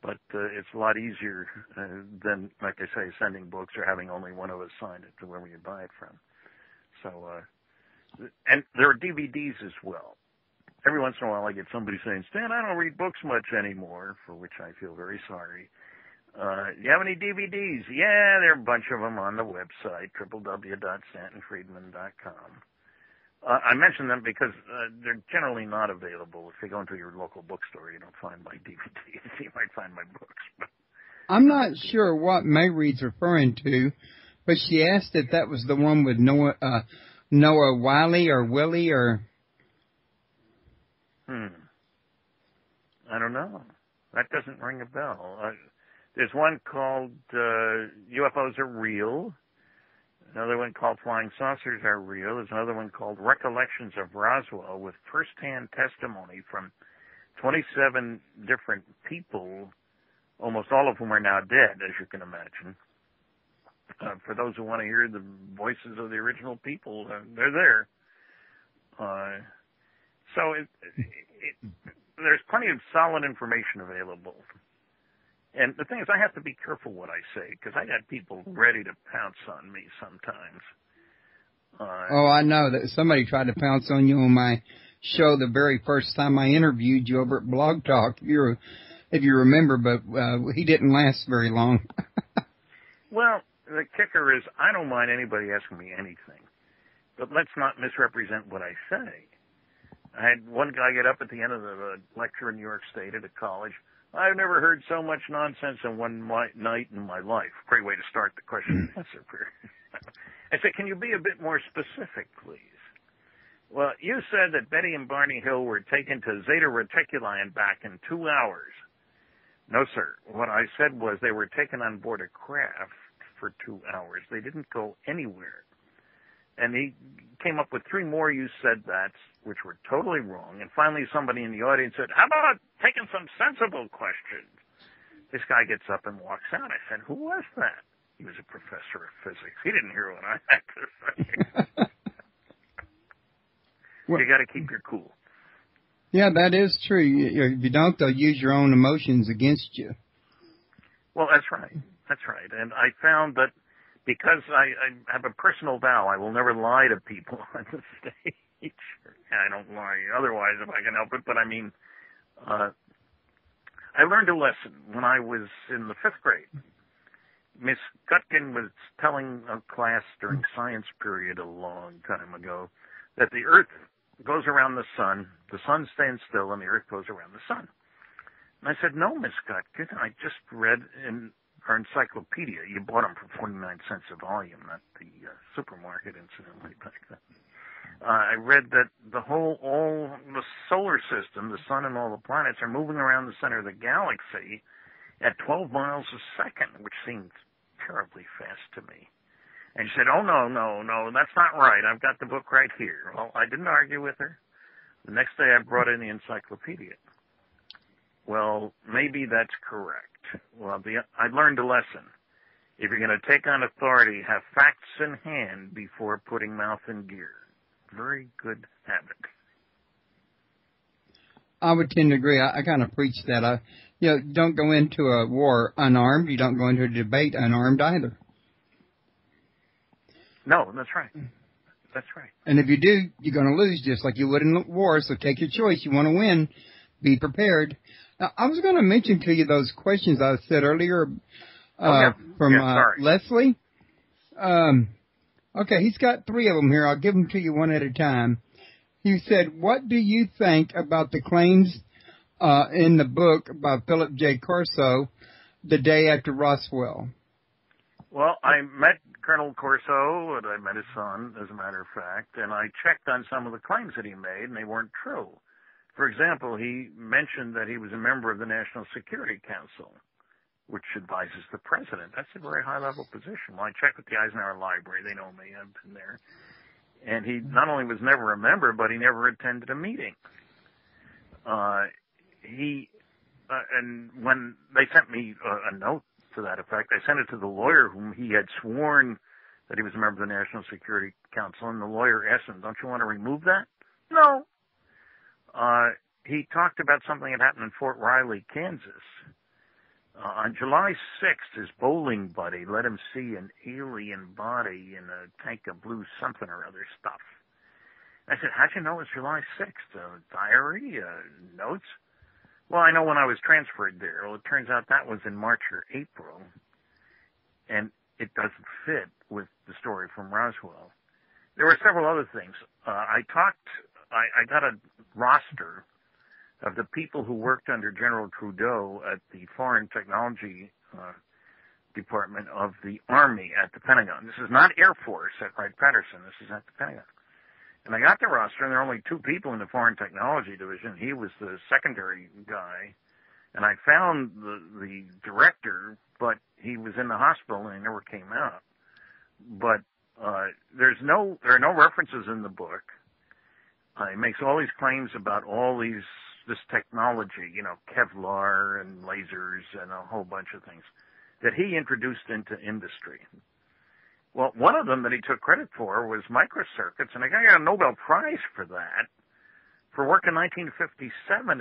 But it's a lot easier than, like I say, sending books or having only one of us sign it to wherever you buy it from. So, and there are DVDs as well. Every once in a while I get somebody saying, Stan, I don't read books much anymore, for which I feel very sorry. Do you have any DVDs? Yeah, there are a bunch of them on the website, www.stantonfriedman.com. I mention them because they're generally not available. If you go into your local bookstore, you don't find my DVDs. You might find my books. But I'm not sure what Mayreed's referring to, but she asked if that was the one with Noah Wiley or Willie or... I don't know. That doesn't ring a bell. There's one called UFOs Are Real. Another one called Flying Saucers Are Real. There's another one called Recollections of Roswell with first-hand testimony from 27 different people, almost all of whom are now dead, as you can imagine. For those who want to hear the voices of the original people, they're there. So there's plenty of solid information available. And the thing is, I have to be careful what I say, because I got people ready to pounce on me sometimes. I know that somebody tried to pounce on you on my show the very first time I interviewed you over at Blog Talk, if you remember, but he didn't last very long. Well, the kicker is I don't mind anybody asking me anything, but let's not misrepresent what I say. I had one guy get up at the end of the lecture in New York State at a college. I've never heard so much nonsense in one night in my life. Great way to start the question and answer period. I said, can you be a bit more specific, please? Well, you said that Betty and Barney Hill were taken to Zeta Reticuli and back in 2 hours. No, sir. What I said was they were taken on board a craft for 2 hours. They didn't go anywhere. And he came up with 3 more you said that's, which were totally wrong. And finally somebody in the audience said, how about taking some sensible questions? This guy gets up and walks out. I said, who was that? He was a professor of physics. He didn't hear what I had to say. You got to keep your cool. Yeah, that is true. If you don't, they'll use your own emotions against you. Well, that's right. That's right. And I found that because I have a personal vow, I will never lie to people on the stage. I don't lie otherwise if I can help it, but I mean, I learned a lesson when I was in the 5th grade. Miss Gutkin was telling a class during science period a long time ago that the Earth goes around the sun stands still, and the Earth goes around the sun. And I said, no, Miss Gutkin, I just read in our encyclopedia. You bought them for 49 cents a volume, not the supermarket, incidentally, back then. I read that all the solar system, the sun and all the planets, are moving around the center of the galaxy at 12 miles a second, which seemed terribly fast to me. And she said, oh, no, that's not right. I've got the book right here. Well, I didn't argue with her. The next day I brought in the encyclopedia. Well, maybe that's correct. Well, I learned a lesson. If you're going to take on authority, have facts in hand before putting mouth in gear. Very good habit. I would tend to agree. I kind of preach that. Don't go into a war unarmed. You don't go into a debate unarmed either. No, that's right. That's right. And if you do, you're going to lose just like you would in war. So take your choice. You want to win, be prepared. Now, I was going to mention to you those questions I said earlier from Leslie. Okay, he's got 3 of them here. I'll give them to you one at a time. He said, what do you think about the claims in the book by Philip J. Corso, The Day After Roswell. Well, I met Colonel Corso, and I met his son, as a matter of fact, and I checked on some of the claims that he made, and they weren't true. For example, he mentioned that he was a member of the National Security Council, which advises the president. That's a very high-level position. Well, I checked with the Eisenhower Library. They know me. I've been there. And he not only was never a member, but he never attended a meeting. And when they sent me a note to that effect, I sent it to the lawyer whom he had sworn that he was a member of the National Security Council, and the lawyer asked him, don't you want to remove that? No. He talked about something that happened in Fort Riley, Kansas. On July 6th, his bowling buddy let him see an alien body in a tank of blue something or other stuff. I said, how'd you know it was July 6th? Diary? Notes? Well, I know when I was transferred there. Well, it turns out that was in March or April, and it doesn't fit with the story from Roswell. There were several other things. I got a roster of the people who worked under General Trudeau at the Foreign Technology Department of the Army at the Pentagon. This is not Air Force at Wright-Patterson. This is at the Pentagon. And I got the roster, and there are only two people in the Foreign Technology Division. He was the secondary guy. And I found the director, but he was in the hospital, and he never came out. But there are no references in the book. He makes all these claims about this technology, Kevlar and lasers and a whole bunch of things that he introduced into industry. Well, one of them that he took credit for was microcircuits, and I got a Nobel Prize for that, for work in 1957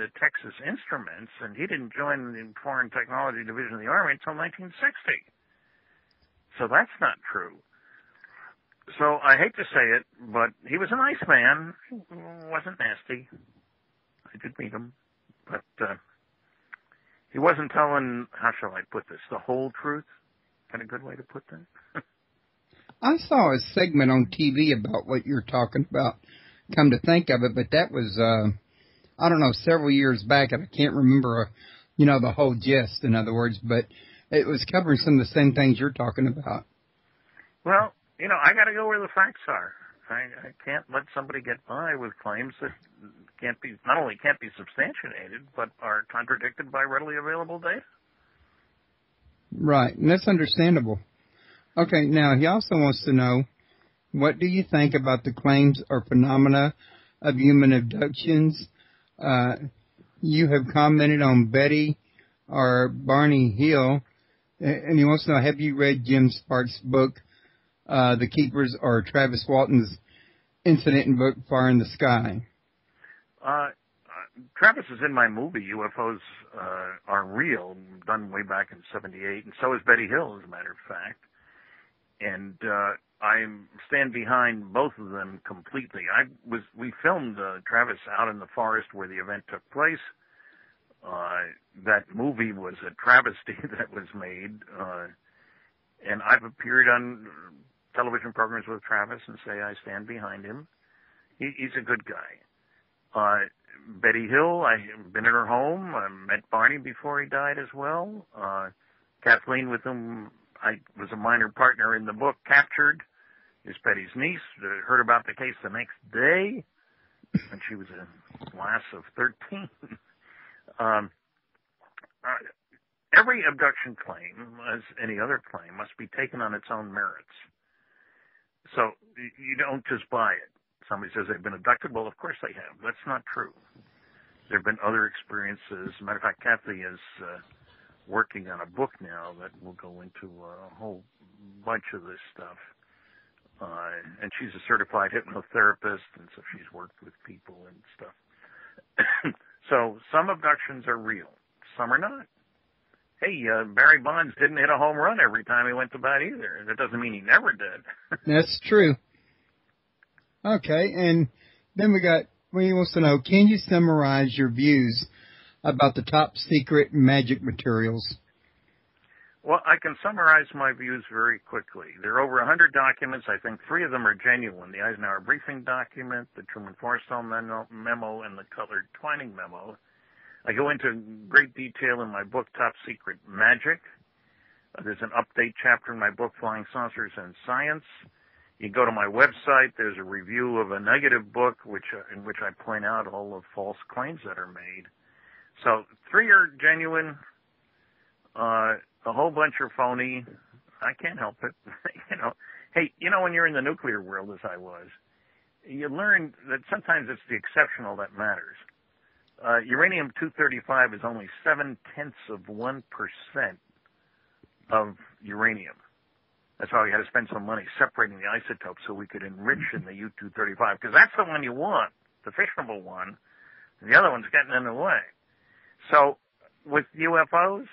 at Texas Instruments, and he didn't join the Foreign Technology Division of the Army until 1960. So that's not true. So I hate to say it, but he was a nice man. He wasn't nasty. I did meet him, but he wasn't telling, how shall I put this, the whole truth? Kind of good way to put that? I saw a segment on TV about what you're talking about, come to think of it, but that was, I don't know, several years back, and I can't remember, the whole gist, in other words, but it was covering some of the same things you're talking about. Well, I got to go where the facts are. I can't let somebody get by with claims that not only can't be substantiated, but are contradicted by readily available data. Right, and that's understandable. Okay, now he also wants to know, what do you think about the claims or phenomena of human abductions? You have commented on Betty or Barney Hill, and he wants to know, have you read Jim Sparks' book, The Keepers, or Travis Walton's incident in book Fire in the Sky? Travis is in my movie, UFOs Are Real, done way back in '78, and so is Betty Hill, as a matter of fact. And I stand behind both of them completely. We filmed Travis out in the forest where the event took place. That movie was a travesty that was made, and I've appeared on television programs with Travis and say I stand behind him. He's a good guy. Betty Hill, I've been in her home. I met Barney before he died as well. Kathleen, with whom I was a minor partner in the book, captured, is Betty's niece. Heard about the case the next day when she was a class of 13. Every abduction claim, as any other claim, must be taken on its own merits. So you don't just buy it. Somebody says they've been abducted. Well, of course they have. That's not true. There have been other experiences. As a matter of fact, Kathy is working on a book now that will go into a whole bunch of this stuff. And she's a certified hypnotherapist, and so she's worked with people and stuff. So some abductions are real. Some are not. Hey, Barry Bonds didn't hit a home run every time he went to bat either. That doesn't mean he never did. That's true. Okay, and then he wants to know, can you summarize your views about the top secret magic materials? Well, I can summarize my views very quickly. There are over 100 documents. I think 3 of them are genuine. The Eisenhower briefing document, the Truman Forrestal memo, and the Cutler Twining memo. I go into great detail in my book, Top Secret Magic. There's an update chapter in my book, Flying Saucers and Science. You go to my website, there's a review of a negative book in which I point out all the false claims that are made. So 3 are genuine, a whole bunch are phony. I can't help it. Hey, when you're in the nuclear world, as I was, you learn that sometimes it's the exceptional that matters. Uranium-235 is only 0.7% of uranium. That's why we had to spend some money separating the isotopes so we could enrich in the U-235, because that's the one you want, the fissionable one. And the other one's getting in the way. So with UFOs,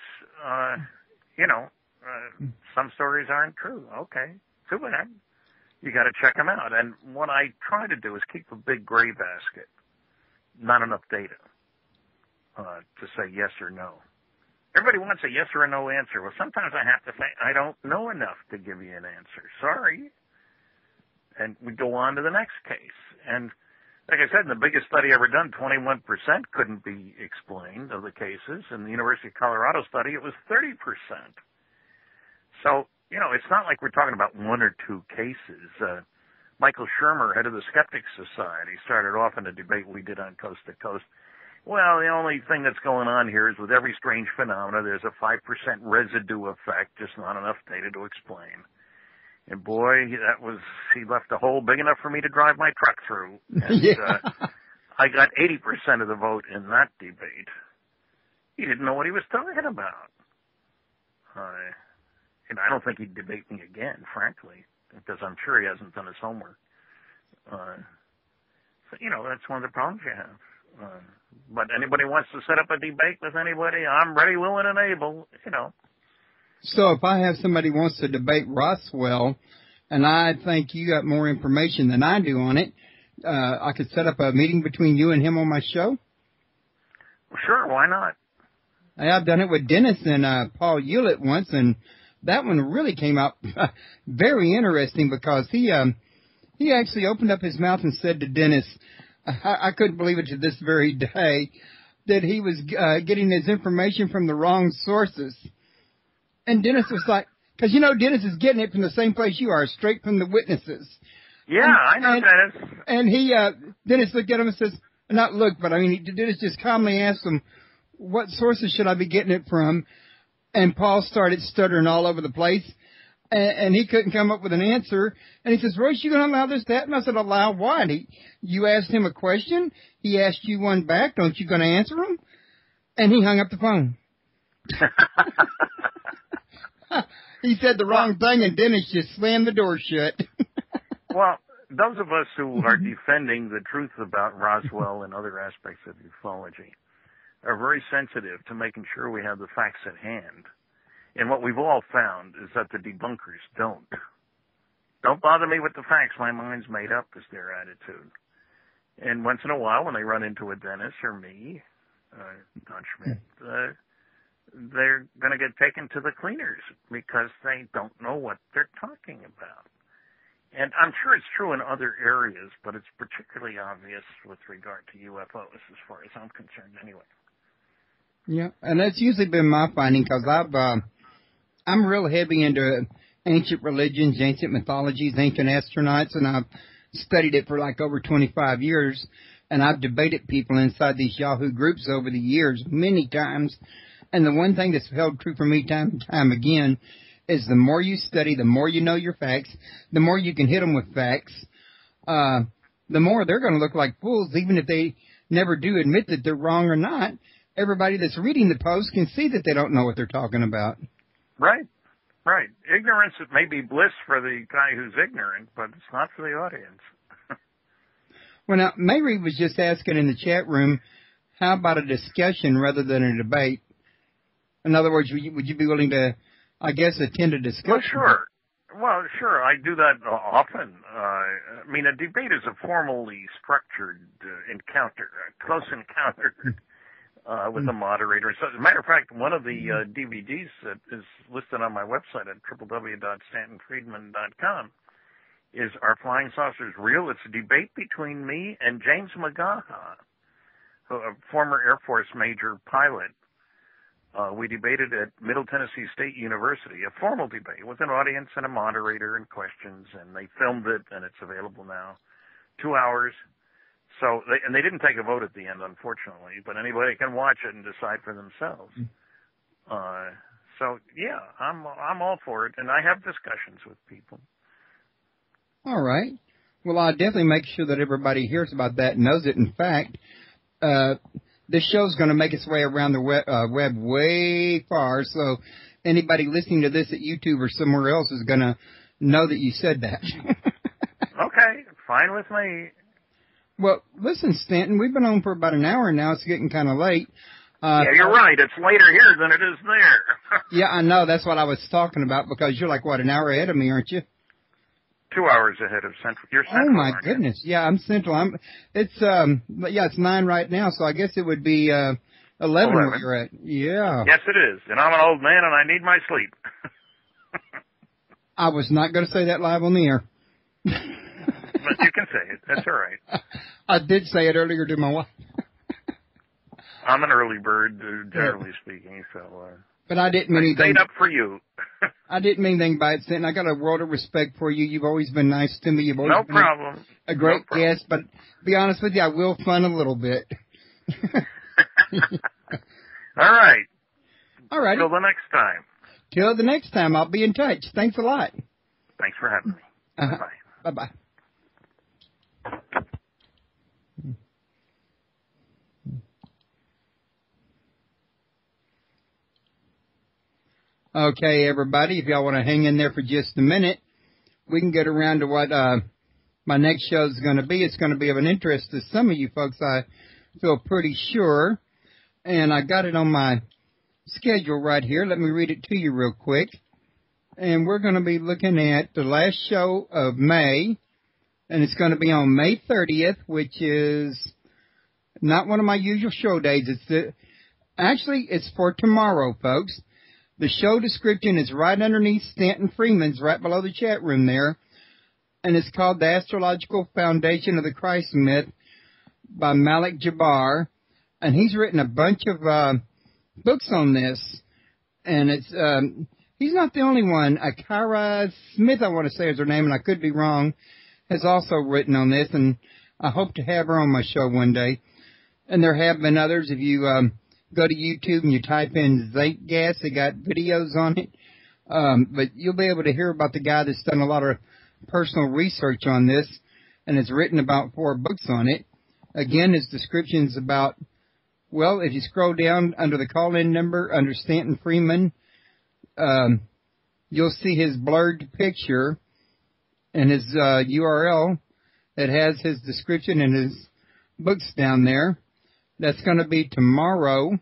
some stories aren't true. Okay, too bad. You got to check them out. And what I try to do is keep a big gray basket, not enough data to say yes or no. Everybody wants a yes or a no answer. Well, sometimes I have to say, I don't know enough to give you an answer. Sorry. And we go on to the next case. And like I said, in the biggest study ever done, 21% couldn't be explained of the cases. In the University of Colorado study, it was 30%. So, it's not like we're talking about 1 or 2 cases. Michael Shermer, head of the Skeptics Society, started off in a debate we did on Coast to Coast. Well, the only thing that's going on here is with every strange phenomena, there's a 5% residue effect, just not enough data to explain. And boy, he left a hole big enough for me to drive my truck through. And I got 80% of the vote in that debate. He didn't know what he was talking about. And I don't think he'd debate me again, frankly, because I'm sure he hasn't done his homework. So, that's one of the problems you have. But anybody wants to set up a debate with anybody, I'm ready, willing, and able, So if I have somebody who wants to debate Roswell, and I think you got more information than I do on it, I could set up a meeting between you and him on my show? Well, sure, why not? I've done it with Dennis and Paul Hewlett once, and that one really came out very interesting because he actually opened up his mouth and said to Dennis, I couldn't believe it to this very day, that he was getting his information from the wrong sources. And Dennis was like, because Dennis is getting it from the same place you are, straight from the witnesses. Yeah, I know Dennis. And Dennis looked at him and says, not look, but Dennis just calmly asked him, what sources should I be getting it from? And Paul started stuttering all over the place, and he couldn't come up with an answer. And he says, Royce, you going to allow this, that? And I said, allow what? You asked him a question. He asked you one back. Don't you going to answer him? And he hung up the phone. He said the wrong thing, and Dennis just slammed the door shut. Well, those of us who are defending the truth about Roswell and other aspects of ufology are very sensitive to making sure we have the facts at hand. And what we've all found is that the debunkers don't. Don't bother me with the facts. My mind's made up is their attitude. And once in a while, when they run into a Dennis or me, Don Schmidt, they're going to get taken to the cleaners because they don't know what they're talking about. And I'm sure it's true in other areas, but it's particularly obvious with regard to UFOs as far as I'm concerned anyway. Yeah, and that's usually been my finding because I'm real heavy into ancient religions, ancient mythologies, ancient astronauts, and I've studied it for like over 25 years, and I've debated people inside these Yahoo groups over the years many times, and the one thing that's held true for me time and time again is the more you study, the more you know your facts, the more you can hit them with facts, the more they're going to look like fools, even if they never do admit that they're wrong or not. Everybody that's reading the post can see that they don't know what they're talking about. Right, right. Ignorance may be bliss for the guy who's ignorant, but it's not for the audience. Well, now, Mary was just asking in the chat room, how about a discussion rather than a debate? In other words, would you be willing to, I guess, attend a discussion? Well, sure. Well, sure. I do that often. I mean, a debate is a formally structured encounter, a close encounter. With the moderator. So, as a matter of fact, one of the DVDs that is listed on my website at www.stantonfriedman.com is Are Flying Saucers Real? It's a debate between me and James McGaha, a former Air Force major pilot. We debated at Middle Tennessee State University, a formal debate with an audience and a moderator and questions, and they filmed it, and it's available now. 2 hours. So, they didn't take a vote at the end, unfortunately, but anybody can watch it and decide for themselves. So, yeah, I'm all for it, and I have discussions with people. All right. Well, I'll definitely make sure that everybody hears about that and knows it. In fact, this show's going to make its way around the web way far, so anybody listening to this at YouTube or somewhere else is going to know that you said that. Okay, fine with me. Well, listen, Stanton, we've been on for about an hour now. It's getting kind of late. Yeah, you're right. It's later here than it is there. Yeah, I know. That's what I was talking about, because you're like, what, an hour ahead of me, aren't you? 2 hours ahead of Central. You're Central. Oh my goodness! Yeah, I'm Central. It's 9 right now, so I guess it would be 11 where you're at. Yeah. Yes, it is. And I'm an old man, and I need my sleep. I was not going to say that live on the air. But you can say it. That's all right. I did say it earlier to my wife. I'm an early bird, generally speaking, so. But I didn't mean anything. I stayed up for you. I didn't mean anything by it, Stanton. I got a world of respect for you. You've always been nice to me. You've always been a great guest. But to be honest with you, I will fun a little bit. All right. All right. Till the next time. Till the next time. I'll be in touch. Thanks a lot. Thanks for having me. Bye-bye. Bye-bye. Okay, everybody, if y'all want to hang in there for just a minute, we can get around to what my next show is going to be. It's going to be of an interest to some of you folks, I feel pretty sure. And I got it on my schedule right here. Let me read it to you real quick. And we're going to be looking at the last show of May. And it's going to be on May 30th, which is not one of my usual show days. It's for tomorrow, folks. The show description is right underneath Stanton Friedman's, right below the chat room there. And it's called The Astrological Foundation of the Christ Myth by Malik Jabbar. And he's written a bunch of books on this. And it's he's not the only one. Akara Smith, I want to say is her name, and I could be wrong, has also written on this. And I hope to have her on my show one day. And there have been others. If you go to YouTube and you type in Zate Gas, they got videos on it. But you'll be able to hear about the guy that's done a lot of personal research on this and has written about 4 books on it. Again, his description's about, well, if you scroll down under the call-in number, under Stanton Friedman, you'll see his blurred picture and his URL that has his description and his books down there. That's going to be tomorrow.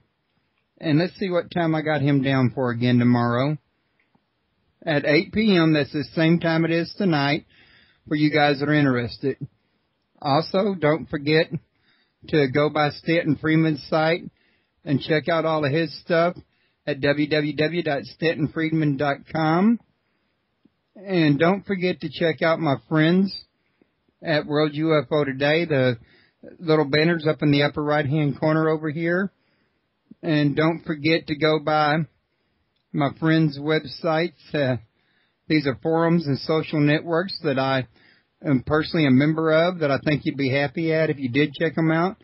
And let's see what time I got him down for again tomorrow. At 8 p.m. That's the same time it is tonight for you guys that are interested. Also, don't forget to go by Stanton Friedman's site and check out all of his stuff at www.stantonfriedman.com. And don't forget to check out my friends at World UFO Today, the little banners up in the upper right-hand corner over here. And don't forget to go by my friends' websites. These are forums and social networks that I am personally a member of that I think you'd be happy at if you did check them out.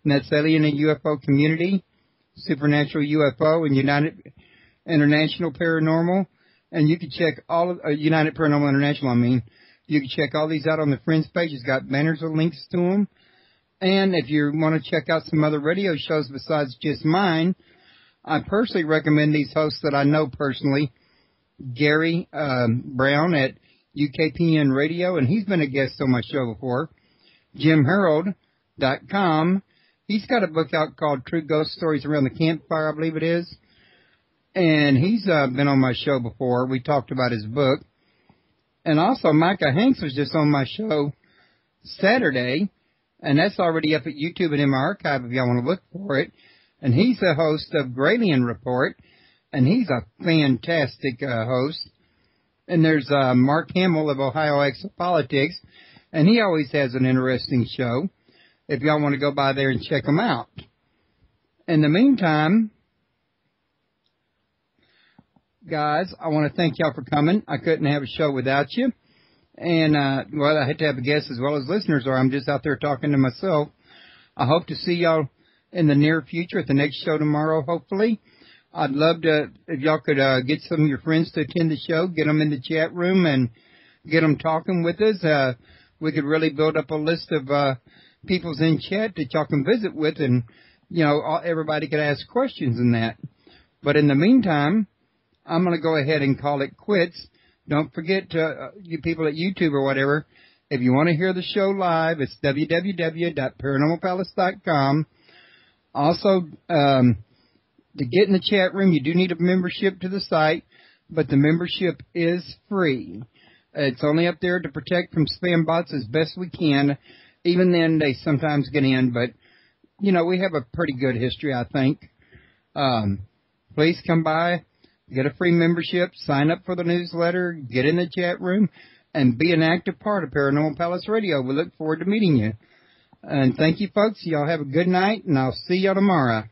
And that's Alien and UFO Community, Supernatural UFO, and United International Paranormal. And you can check all of United Paranormal International, You can check all these out on the Friends page. It's got banners or links to them. And if you want to check out some other radio shows besides just mine, I personally recommend these hosts that I know personally. Gary Brown at UKPN Radio, and he's been a guest on my show before. JimHarold.com. He's got a book out called True Ghost Stories Around the Campfire, I believe it is. And he's been on my show before. We talked about his book. And also, Micah Hanks was just on my show Saturday. And that's already up at YouTube and in my archive if y'all want to look for it. And he's the host of Graylian Report. And he's a fantastic host. And there's Mark Hamill of Ohio Exopolitics. And he always has an interesting show. if y'all want to go by there and check them out. In the meantime, guys, I want to thank y'all for coming. I couldn't have a show without you. And, well, I had to have a guest as well as listeners, or I'm just out there talking to myself. I hope to see y'all in the near future at the next show tomorrow, hopefully. I'd love to, if y'all could get some of your friends to attend the show, get them in the chat room and get them talking with us. We could really build up a list of people's in chat that y'all can visit with, and, you know, everybody could ask questions in that. But in the meantime, I'm going to go ahead and call it quits. Don't forget, you people at YouTube or whatever, if you want to hear the show live, it's www.paranormalpalace.com. Also, to get in the chat room, you do need a membership to the site, but the membership is free. It's only up there to protect from spam bots as best we can. Even then, they sometimes get in, but, you know, we have a pretty good history, I think. Please come by. Get a free membership, sign up for the newsletter, get in the chat room, and be an active part of Paranormal Palace Radio. We look forward to meeting you. And thank you, folks. Y'all have a good night, and I'll see y'all tomorrow.